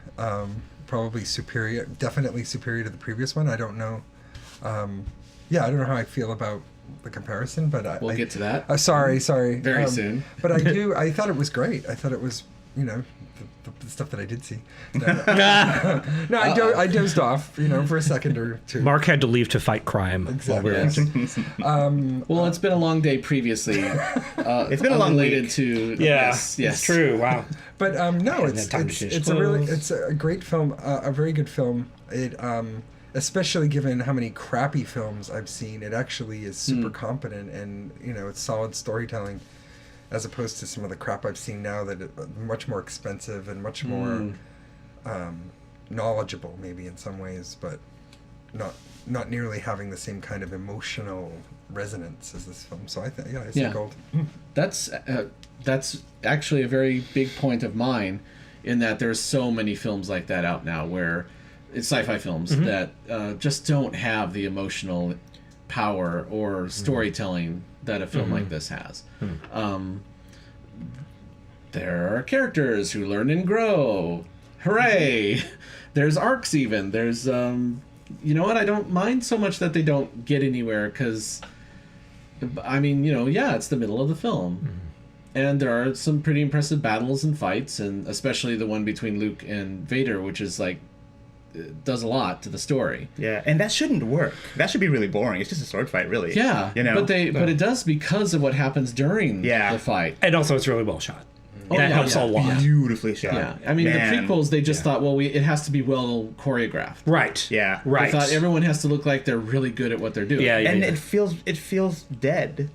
Speaker 3: Probably superior, definitely superior to the previous one. I don't know. I don't know how I feel about the comparison, but
Speaker 5: We'll get to that.
Speaker 3: Sorry.
Speaker 5: Very soon.
Speaker 3: But I thought it was great. I thought it was, the stuff that I did see. No, I dozed off, for a second or two.
Speaker 2: Mark had to leave to fight crime while we were
Speaker 5: Yes.
Speaker 2: watching.
Speaker 5: Well, it's been a long day previously.
Speaker 4: It's been a long
Speaker 5: unrelated
Speaker 4: week.
Speaker 5: to yes.
Speaker 2: it's true. Wow.
Speaker 3: But no,
Speaker 2: And then time to change
Speaker 3: it's a great film, a very good film. It especially given how many crappy films I've seen, it actually is super competent, and it's solid storytelling, as opposed to some of the crap I've seen now that are much more expensive and much more knowledgeable, maybe in some ways, but not nearly having the same kind of emotional resonance as this film. So I say gold.
Speaker 5: That's actually a very big point of mine, in that there's so many films like that out now where it's sci-fi films that just don't have the emotional power or storytelling that a film like this has. There are characters who learn and grow. Hooray! There's arcs even. There's you know what? I don't mind so much that they don't get anywhere, because I mean, it's the middle of the film. And there are some pretty impressive battles and fights, and especially the one between Luke and Vader, which is like does a lot to the story.
Speaker 4: Yeah, and that shouldn't work. That should be really boring. It's just a sword fight, really.
Speaker 5: Yeah,
Speaker 4: you know.
Speaker 5: but it does because of what happens during the fight.
Speaker 2: And also, it's really well shot.
Speaker 5: Oh,
Speaker 2: that
Speaker 5: yeah,
Speaker 2: helps
Speaker 5: yeah,
Speaker 2: a lot.
Speaker 5: yeah.
Speaker 4: Beautifully shot.
Speaker 5: Yeah, I mean
Speaker 4: Man.
Speaker 5: the prequels, they just thought, well, it has to be well choreographed.
Speaker 2: Right.
Speaker 4: Yeah.
Speaker 2: Right.
Speaker 5: They thought everyone has to look like they're really good at what they're doing.
Speaker 2: Yeah.
Speaker 4: And it feels dead.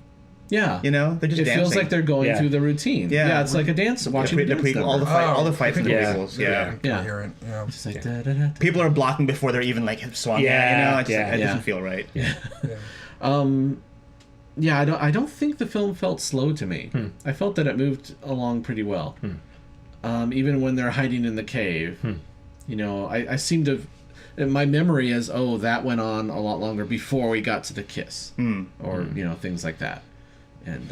Speaker 5: Yeah.
Speaker 4: You know, they're just
Speaker 5: It
Speaker 4: dancing.
Speaker 5: feels like they're going
Speaker 2: Yeah.
Speaker 5: through the routine.
Speaker 4: Yeah.
Speaker 5: Yeah, it's like a dance, watching
Speaker 4: the
Speaker 5: a dance
Speaker 4: prequel,
Speaker 5: number.
Speaker 4: all the fights in the
Speaker 2: Yeah.
Speaker 4: prequels. Yeah.
Speaker 5: Yeah.
Speaker 3: Coherent. Yeah.
Speaker 5: It's like, da-da-da.
Speaker 4: People are blocking before they're even like swung.
Speaker 2: Yeah,
Speaker 4: You know, it's
Speaker 2: yeah.
Speaker 4: it
Speaker 5: Yeah.
Speaker 4: doesn't feel right.
Speaker 3: Yeah.
Speaker 5: Yeah, I don't think the film felt slow to me. I felt that it moved along pretty well. Even when they're hiding in the cave. You know, I seem to... My memory is, that went on a lot longer before we got to the kiss. Or, you know, things like that. And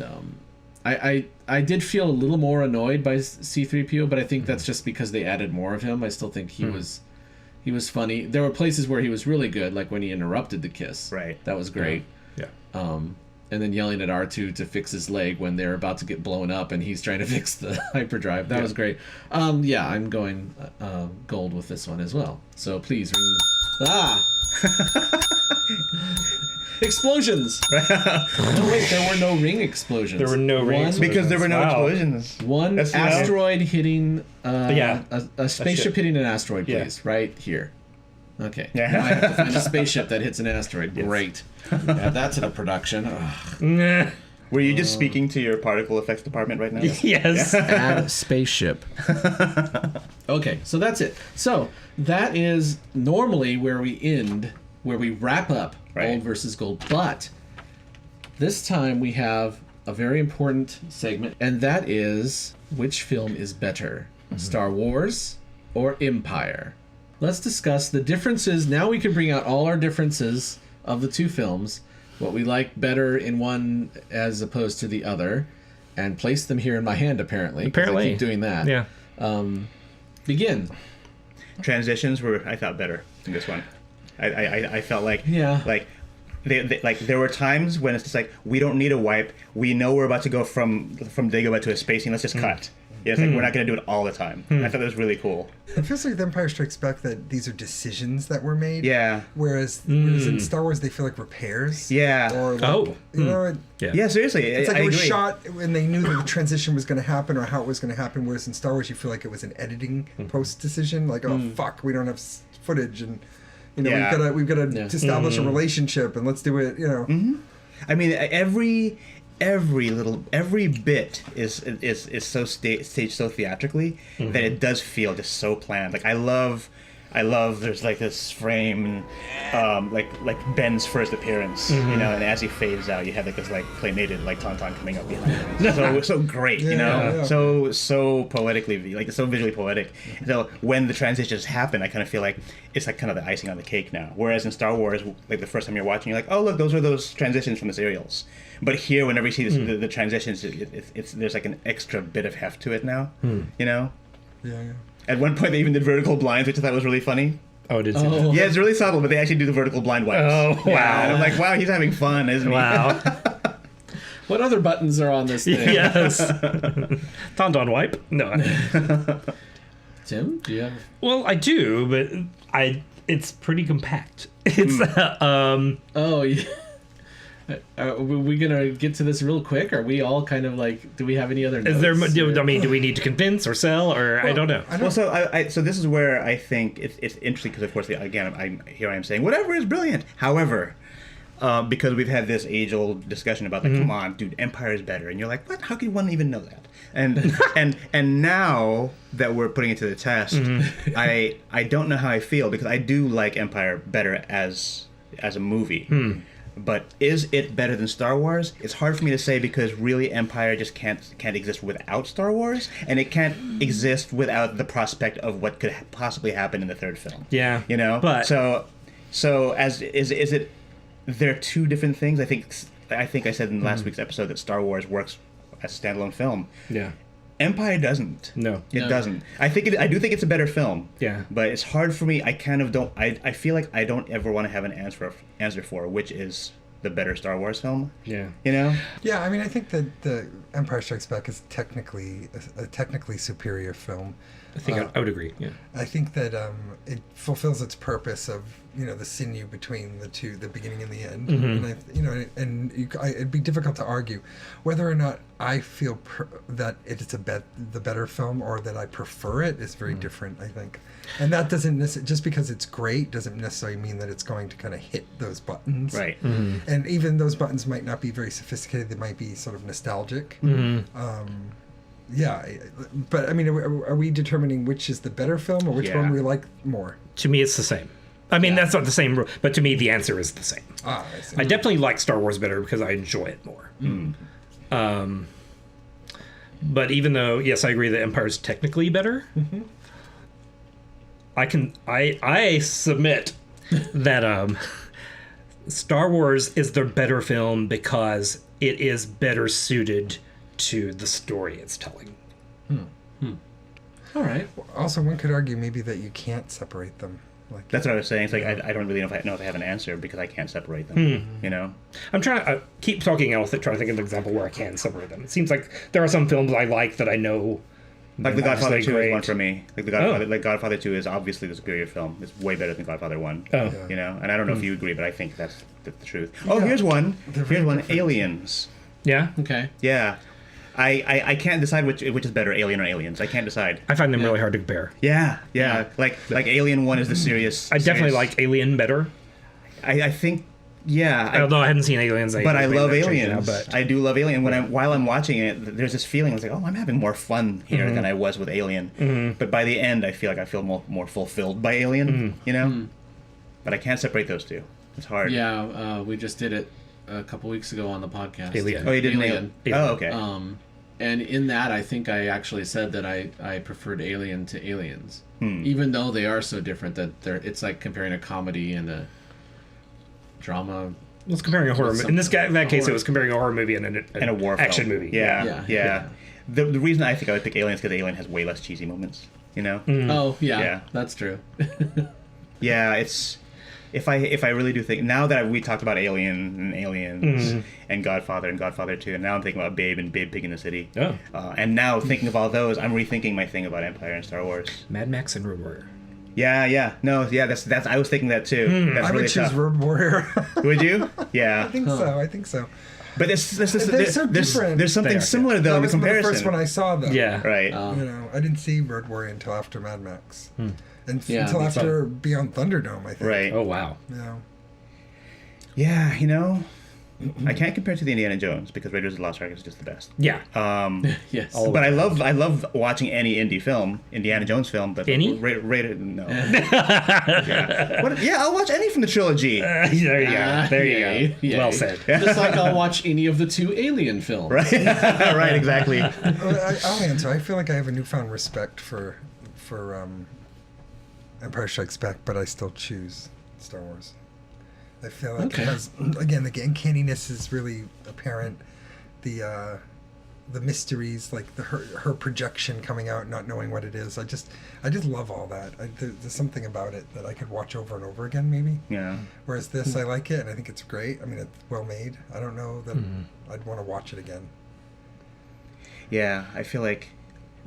Speaker 5: I did feel a little more annoyed by C-3PO, but I think that's just because they added more of him. I still think he was funny. There were places where he was really good, like when he interrupted the kiss.
Speaker 4: Right.
Speaker 5: That was great.
Speaker 2: Yeah.
Speaker 5: And then yelling at R2 to fix his leg when they're about to get blown up and he's trying to fix the hyperdrive. That was great. Yeah, I'm going gold with this one as well. So please ring. Explosions! No, wait, there were no ring explosions.
Speaker 2: There were no ring explosions.
Speaker 4: Because there were no
Speaker 2: Wow.
Speaker 4: explosions.
Speaker 5: One
Speaker 4: That's,
Speaker 5: asteroid hitting
Speaker 2: Yeah.
Speaker 5: a spaceship
Speaker 2: ship.
Speaker 5: hitting an asteroid,
Speaker 2: Yeah.
Speaker 5: please. Right here. Okay.
Speaker 4: Yeah.
Speaker 5: Now I have to find a spaceship that hits an asteroid. Great. Add that to the production. Ugh.
Speaker 2: Nah.
Speaker 4: Were you just speaking to your particle effects department right now?
Speaker 2: Yes.
Speaker 5: Add spaceship. Okay, so that's it. So that is normally where we end, where we wrap up
Speaker 4: Right.
Speaker 5: Old versus Gold. But this time we have a very important segment, and that is which film is better, Star Wars or Empire? Let's discuss the differences. Now we can bring out all our differences of the two films, what we like better in one as opposed to the other, and place them here in my hand, apparently. 'Cause
Speaker 2: Apparently.
Speaker 5: I keep doing that.
Speaker 2: Yeah.
Speaker 5: Begin.
Speaker 4: Transitions were, I thought, better in this one. I felt like
Speaker 5: Yeah.
Speaker 4: like like there were times when it's just like, we don't need a wipe. We know we're about to go from Dagobah to a space scene. Let's just cut. Yeah, it's like we're not going to do it all the time. I thought that was really cool.
Speaker 3: It feels like The Empire Strikes Back that these are decisions that were made.
Speaker 4: Yeah.
Speaker 3: Whereas in Star Wars they feel like repairs.
Speaker 4: Yeah.
Speaker 3: Or like,
Speaker 2: Oh.
Speaker 3: you know,
Speaker 4: Yeah, seriously.
Speaker 3: it's like
Speaker 4: I
Speaker 3: it was
Speaker 4: agree.
Speaker 3: shot and they knew that the transition was going to happen or how it was going to happen. Whereas in Star Wars you feel like it was an editing post decision. Like, oh fuck, we don't have footage and you know
Speaker 4: Yeah.
Speaker 3: we've got to establish a relationship and let's do it. You know.
Speaker 4: I mean, every bit is so staged so theatrically that it does feel just so planned. Like I love there's like this frame, like Ben's first appearance, you know, and as he fades out, you have like this like claymated like Tauntaun coming up behind him. So great, you know,
Speaker 3: yeah.
Speaker 4: so poetically, like so visually poetic. So when the transitions happen, I kind of feel like it's like kind of the icing on the cake now. Whereas in Star Wars, like the first time you're watching, you're like, oh look, those are those transitions from the serials. But here, whenever you see this, the transitions, it's there's like an extra bit of heft to it now, you know.
Speaker 3: Yeah.
Speaker 4: At one point, they even did vertical blinds, which I thought was really funny.
Speaker 2: Oh, did see that.
Speaker 5: Oh.
Speaker 4: Yeah, it's really subtle, but they actually do the vertical blind wipes.
Speaker 2: Oh,
Speaker 4: Yeah,
Speaker 2: wow.
Speaker 4: and I'm like, wow, he's having fun, isn't he?
Speaker 2: Wow.
Speaker 5: What other buttons are on this thing?
Speaker 2: Yes. Tauntaun wipe? No.
Speaker 5: Tim, do you have...
Speaker 2: Well, I do, but it's pretty compact. It's
Speaker 5: Oh, yeah. Are we gonna get to this real quick? Are we all kind of like? Do we have any other notes?
Speaker 2: is there?
Speaker 5: or-
Speaker 2: I mean, do we need to convince or sell or I don't know.
Speaker 4: Well, so this is where I think it's interesting because, of course, again, I am saying whatever is brilliant. However, because we've had this age-old discussion about like, come on, dude, Empire is better, and you're like, what? How can one even know that? And and now that we're putting it to the test, I don't know how I feel because I do like Empire better as a movie. But is it better than Star Wars? It's hard for me to say because really Empire just can't exist without Star Wars, and it can't exist without the prospect of what could possibly happen in the third film.
Speaker 2: Yeah,
Speaker 4: You know?
Speaker 2: but
Speaker 4: So as is it they're two different things. I think I said in last week's episode that Star Wars works as a standalone film.
Speaker 2: yeah,
Speaker 4: Empire doesn't.
Speaker 2: no,
Speaker 4: It doesn't. I do think it's a better film.
Speaker 2: Yeah.
Speaker 4: But it's hard for me. I kind of don't. I feel like I don't ever want to have an answer for which is the better Star Wars film.
Speaker 2: Yeah.
Speaker 4: You know?
Speaker 3: Yeah, I mean, I think that the Empire Strikes Back is technically a technically superior film.
Speaker 2: I think I would agree. Yeah.
Speaker 3: I think that it fulfills its purpose of the sinew between the two, the beginning and the end. And it'd be difficult to argue whether or not I feel that it's the better film or that I prefer it is very different. I think, and that doesn't just because it's great doesn't necessarily mean that it's going to kind of hit those buttons.
Speaker 4: Right.
Speaker 3: And even those buttons might not be very sophisticated. They might be sort of nostalgic. Yeah, but I mean, are we determining which is the better film or which one we like more?
Speaker 2: To me, it's the same. I mean, that's not the same, but to me, the answer is the same.
Speaker 3: I see.
Speaker 2: I definitely like Star Wars better because I enjoy it more. But even though, yes, I agree that Empire's technically better, I submit that Star Wars is the better film because it is better suited to the story it's telling.
Speaker 5: All right.
Speaker 3: Also, one could argue maybe that you can't separate them. Like
Speaker 4: That's what I was saying. It's like I don't really know if I have an answer because I can't separate them. You know?
Speaker 2: I'm trying to keep talking. I'll try to think of an example where I can separate them. It seems like there are some films I like that I know.
Speaker 4: Like The Godfather 2
Speaker 2: great.
Speaker 4: is one for me. Like Godfather 2 is obviously the superior film. It's way better than Godfather 1.
Speaker 2: Oh.
Speaker 4: You know? And I don't know if you agree, but I think that's the truth. Oh, here's one. Here's one. Aliens.
Speaker 2: Yeah.
Speaker 5: Okay.
Speaker 4: Yeah. I can't decide which is better, Alien or Aliens. I can't decide.
Speaker 2: I find them really hard to compare.
Speaker 4: Yeah. Like Alien 1 is the serious.
Speaker 2: I definitely like Alien better.
Speaker 4: I think. Yeah.
Speaker 2: Although I haven't seen Aliens.
Speaker 4: But I love
Speaker 2: Aliens.
Speaker 4: Aliens.
Speaker 2: But
Speaker 4: I do love Alien. While I'm watching it, there's this feeling. I was like, oh, I'm having more fun here than I was with Alien. But by the end, I feel more fulfilled by Alien. You know. But I can't separate those two. It's hard.
Speaker 5: Yeah, we just did it a couple weeks ago on the podcast.
Speaker 2: Alien.
Speaker 4: Oh, you did
Speaker 5: Alien.
Speaker 4: Oh, okay.
Speaker 5: And in that, I think I actually said that I preferred Alien to Aliens, even though they are so different. That it's like comparing a comedy and a drama.
Speaker 2: it was comparing a horror movie. In that case, it was comparing a horror movie and
Speaker 4: And a war
Speaker 2: action
Speaker 4: film.
Speaker 2: movie.
Speaker 4: Yeah. The reason I think I would pick Alien is because Alien has way less cheesy moments. You know.
Speaker 5: Oh yeah,
Speaker 4: Yeah.
Speaker 5: that's true.
Speaker 4: Yeah, it's if I really do think now that we talked about Alien and Aliens and Godfather 2, and now I'm thinking about Babe and Babe Pig in the City.
Speaker 2: Oh.
Speaker 4: And now thinking of all those, I'm rethinking my thing about Empire and Star Wars.
Speaker 2: Mad Max and Road Warrior.
Speaker 4: Yeah. No, yeah, that's I was thinking that too. That's
Speaker 3: I
Speaker 4: really
Speaker 3: would choose
Speaker 4: tough.
Speaker 3: Road Warrior.
Speaker 4: Would you? Yeah.
Speaker 3: I think so.
Speaker 4: But
Speaker 3: They're so different.
Speaker 4: There's something
Speaker 2: They are,
Speaker 4: similar though
Speaker 3: That
Speaker 4: in
Speaker 3: was
Speaker 4: comparison.
Speaker 3: the first one I saw, though.
Speaker 2: Yeah.
Speaker 4: Right.
Speaker 3: I didn't see Road Warrior until after Mad Max,
Speaker 5: Yeah,
Speaker 3: until
Speaker 5: me too.
Speaker 3: after Beyond Thunderdome, I think.
Speaker 4: Right.
Speaker 2: Oh wow.
Speaker 3: Yeah.
Speaker 4: Yeah, I can't compare it to the Indiana Jones because Raiders of the Lost Ark is just the best.
Speaker 2: Yeah.
Speaker 5: Yes.
Speaker 4: But I love watching any Indiana Jones film. But
Speaker 2: Any?
Speaker 4: No. Yeah, I'll watch any from the trilogy.
Speaker 2: There you go. There you
Speaker 5: Yay.
Speaker 2: go. Well said.
Speaker 5: Just like I'll watch any of the two Alien films.
Speaker 4: Right. Right. Exactly.
Speaker 3: I'll answer. I feel like I have a newfound respect for Empire Strikes Back, but I still choose Star Wars. I feel like it has, again, the uncanniness is really apparent. The mysteries, like her projection coming out, not knowing what it is. I just love all that. There's something about it that I could watch over and over again, maybe.
Speaker 4: Yeah.
Speaker 3: Whereas this, I like it, and I think it's great. I mean, it's well made. I don't know that I'd want to watch it again.
Speaker 4: Yeah, I feel like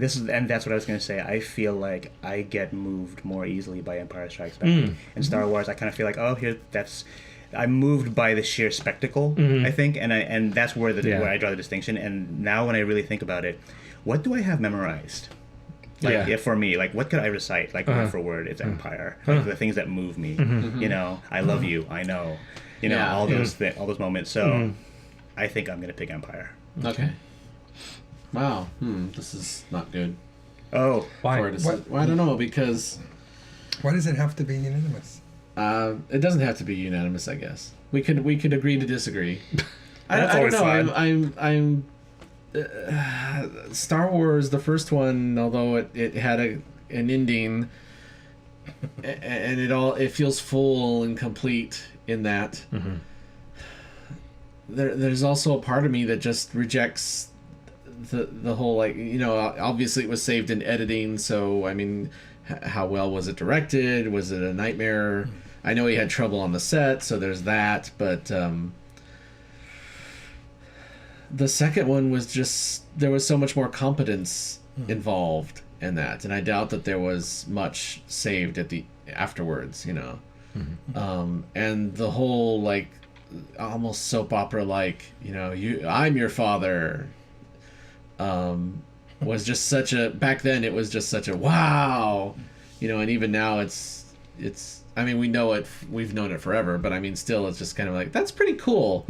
Speaker 4: and that's what I was going to say. I feel like I get moved more easily by Empire Strikes Back. In Star Wars, I kind of feel like, I'm moved by the sheer spectacle, I think, and that's where I draw the distinction. And now when I really think about it, what do I have memorized? Like, for me, like, what could I recite, like, word for word? It's Empire. Like, the things that move me. I love you. I know. All those moments. So, I think I'm gonna pick Empire.
Speaker 5: Okay. Wow. This is not good.
Speaker 4: Oh,
Speaker 2: Why?
Speaker 5: Well, I don't know, because
Speaker 3: Why does it have to be unanimous?
Speaker 5: it doesn't have to be unanimous. I guess we could agree to disagree. I don't
Speaker 2: always
Speaker 5: know.
Speaker 2: fun.
Speaker 5: I'm Star Wars, the first one, although it had an ending, and it feels full and complete in that. There's also a part of me that just rejects the whole, like, obviously it was saved in editing, so I mean, how well was it directed? Was it a nightmare? I know he had trouble on the set, so there's that, but the second one was just, there was so much more competence involved in that, and I doubt that there was much saved at the afterwards, you know. And the whole like almost soap opera like, you know, I'm your father, was just such a, back then it was just such a wow, you know. And even now it's I mean, we know it, we've known it forever, but I mean, still, it's just kind of like, that's pretty cool.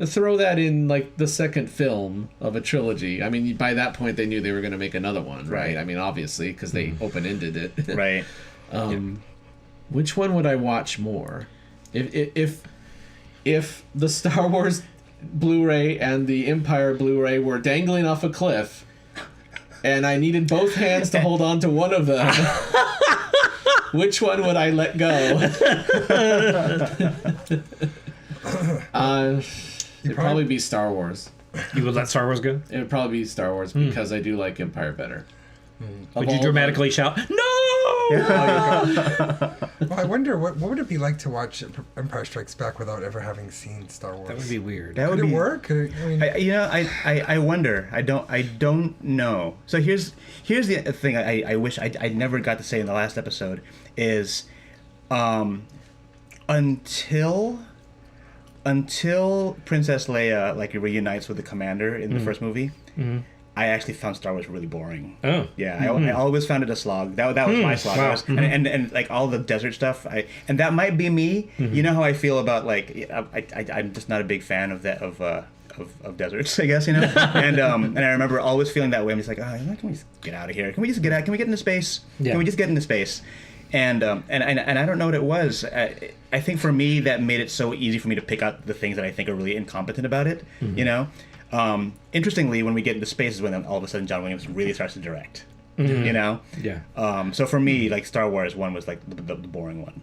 Speaker 5: Throw that in, like, the second film of a trilogy. I mean, by that point, they knew they were going to make another one, right? I mean, obviously, because they open-ended it.
Speaker 4: Right.
Speaker 5: Which one would I watch more? If the Star Wars Blu-ray and the Empire Blu-ray were dangling off a cliff, and I needed both hands to hold on to one of them... Which one would I let go? It'd probably be Star Wars.
Speaker 2: You would let Star Wars go?
Speaker 5: It would probably be Star Wars because I do like Empire better.
Speaker 2: Would you dramatically shout, "No!"
Speaker 3: Well, I wonder what would it be like to watch Empire Strikes Back without ever having seen Star Wars?
Speaker 2: That would be weird.
Speaker 4: That
Speaker 3: Could
Speaker 4: would
Speaker 3: it
Speaker 4: be,
Speaker 3: work? Could it, I mean,
Speaker 4: I wonder. I don't know. So here's the thing. I wish I never got to say in the last episode is, until Princess Leia like reunites with the commander in the first movie, I actually found Star Wars really boring.
Speaker 2: Oh.
Speaker 4: Yeah, I always found it a slog. That was my slog.
Speaker 2: Wow.
Speaker 4: And like all the desert stuff. And that might be me. You know how I feel about like I'm just not a big fan of that of deserts, I guess, you know. And I remember always feeling that way. I'm just like, can we just get out of here? Can we just get out? Can we get into space?
Speaker 2: Yeah.
Speaker 4: Can we just get into space? And I don't know what it was. I think for me that made it so easy for me to pick out the things that I think are really incompetent about it. You know. Interestingly, when we get into space is when all of a sudden John Williams really starts to direct. You know?
Speaker 2: Yeah.
Speaker 4: So for me, like Star Wars 1 was like the boring one.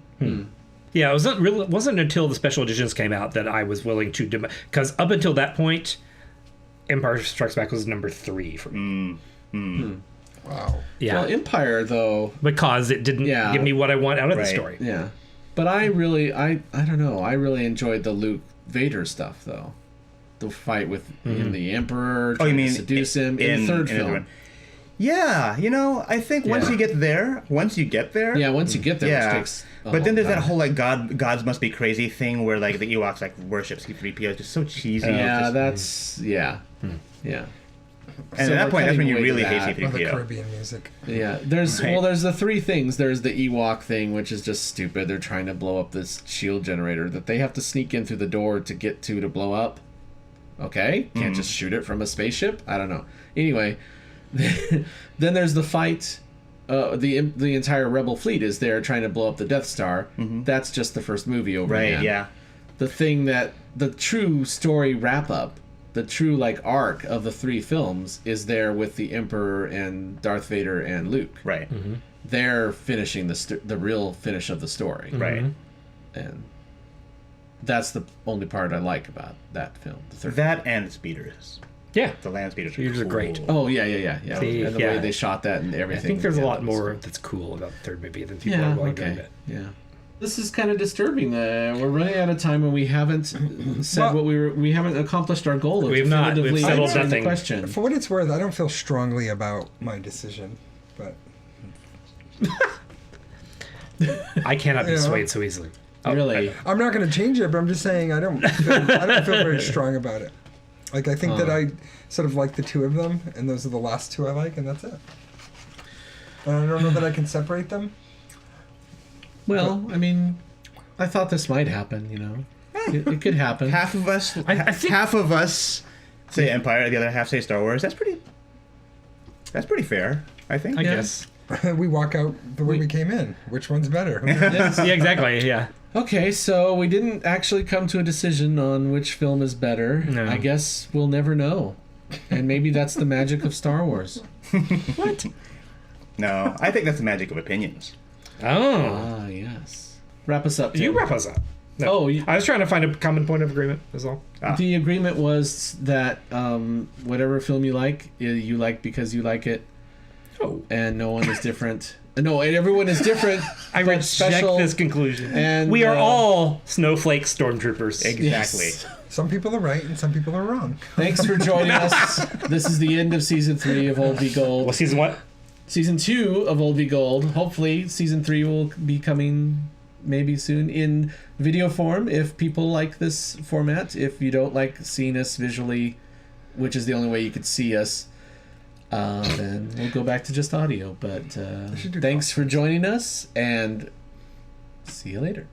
Speaker 2: Yeah, it wasn't until the special editions came out that I was willing to, because up until that point, Empire Strikes Back was number 3 for me.
Speaker 3: wow.
Speaker 2: Yeah,
Speaker 5: Well, Empire, though...
Speaker 2: because it didn't give me what I want out of the
Speaker 4: Right.
Speaker 2: story.
Speaker 5: Yeah. But I don't know. I really enjoyed the Luke Vader stuff, though. The fight with the Emperor, trying to seduce him in the third film.
Speaker 4: Yeah, you know, I think once you get there,
Speaker 5: Yeah, once you get there, which takes a
Speaker 4: but then
Speaker 5: long
Speaker 4: there's that
Speaker 5: time.
Speaker 4: whole like gods must be crazy thing where like the Ewoks like worship C-3PO. It's just so cheesy.
Speaker 5: Yeah,
Speaker 4: It's just-
Speaker 5: yeah.
Speaker 4: and
Speaker 5: So
Speaker 4: at that
Speaker 5: we're
Speaker 4: point, that's when
Speaker 5: cutting
Speaker 4: you
Speaker 5: away
Speaker 4: really
Speaker 5: to
Speaker 4: hate
Speaker 5: that.
Speaker 3: Or the
Speaker 4: C-3PO.
Speaker 3: Caribbean music.
Speaker 5: Yeah, there's
Speaker 4: Right.
Speaker 5: there's the three things. There's the Ewok thing, which is just stupid. They're trying to blow up this shield generator that they have to sneak in through the door to get to blow up. Okay, can't just shoot it from a spaceship. I don't know. Anyway, then there's the fight. The entire Rebel fleet is there trying to blow up the Death Star. That's just the first movie over.
Speaker 4: Right?
Speaker 5: again.
Speaker 4: Yeah.
Speaker 5: The thing that the true story wrap up, the true like arc of the 3 films is there with the Emperor and Darth Vader and Luke.
Speaker 4: Right.
Speaker 5: They're finishing the real finish of the story.
Speaker 4: Right.
Speaker 5: And that's the only part I like about that film. The third.
Speaker 4: That and speeders.
Speaker 2: Yeah,
Speaker 4: The land speeders.
Speaker 2: Speeders are great.
Speaker 5: Oh yeah.
Speaker 2: See,
Speaker 5: And the way they shot that and
Speaker 2: I
Speaker 5: everything.
Speaker 2: think there's a
Speaker 5: Yeah,
Speaker 2: lot
Speaker 5: that was-
Speaker 2: more that's cool about the third movie than people
Speaker 5: Yeah.
Speaker 2: are willing to
Speaker 5: Okay.
Speaker 2: admit.
Speaker 5: Yeah. This is kind of disturbing. We're running out of time and we haven't said
Speaker 3: Well-
Speaker 5: what we haven't accomplished our goal of
Speaker 2: We've not. We've
Speaker 5: definitively
Speaker 2: settled
Speaker 5: answering the
Speaker 2: nothing.
Speaker 5: question.
Speaker 3: For what it's worth, I don't feel strongly about my decision, but
Speaker 2: I cannot be
Speaker 3: Yeah.
Speaker 2: swayed so easily.
Speaker 5: Really?
Speaker 3: I'm not going to change it. But I'm just saying I don't feel very strong about it. Like I think that I sort of like the 2 of them, and those are the last 2 I like, and that's it. And I don't know that I can separate them.
Speaker 5: Well, I mean, I thought this might happen. You know, it could happen.
Speaker 4: Half of us.
Speaker 2: I think-
Speaker 4: half of us say Empire. The other half say Star Wars. That's pretty fair. I think.
Speaker 2: I
Speaker 5: Yeah.
Speaker 2: guess.
Speaker 3: We walk out the way we came in. Which one's better?
Speaker 2: Yeah, exactly. Yeah.
Speaker 5: Okay, so we didn't actually come to a decision on which film is better.
Speaker 2: No.
Speaker 5: I guess we'll never know. And maybe that's the magic of Star Wars.
Speaker 2: What?
Speaker 4: No, I think that's the magic of opinions.
Speaker 2: Oh.
Speaker 5: Ah, yes. Wrap us up, Tim.
Speaker 2: You wrap us up. No.
Speaker 5: Oh,
Speaker 2: I was trying to find a common point of agreement, is all.
Speaker 5: The agreement was that whatever film you like because you like it,
Speaker 2: Oh.
Speaker 5: and no one is different. No, and everyone is different.
Speaker 2: I
Speaker 5: but
Speaker 2: reject
Speaker 5: special,
Speaker 2: this conclusion.
Speaker 5: and
Speaker 2: we are all snowflake stormtroopers.
Speaker 4: Exactly.
Speaker 5: Yes.
Speaker 3: Some people are right and some people are wrong.
Speaker 5: Thanks for joining us. This is the end of season 3 of Old v Gold.
Speaker 2: Well, season what?
Speaker 5: Season 2 of Old v Gold. Hopefully, season 3 will be coming maybe soon in video form if people like this format. If you don't like seeing us visually, which is the only way you could see us, then we'll go back to just audio. But thanks for joining us, and see you later.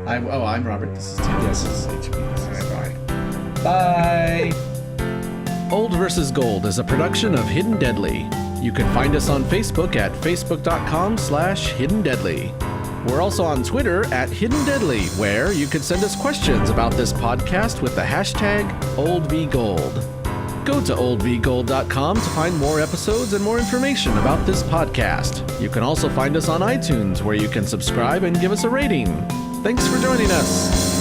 Speaker 5: I'm Robert. This is Tim.
Speaker 2: Yes.
Speaker 5: This is HB.
Speaker 2: Bye.
Speaker 5: Bye.
Speaker 1: Old vs. Gold is a production of Hidden Deadly. You can find us on Facebook at facebook.com/Hidden Deadly. We're also on Twitter at Hidden Deadly, where you can send us questions about this podcast with the hashtag OldVGold. Go to oldvgold.com to find more episodes and more information about this podcast. You can also find us on iTunes, where you can subscribe and give us a rating. Thanks for joining us.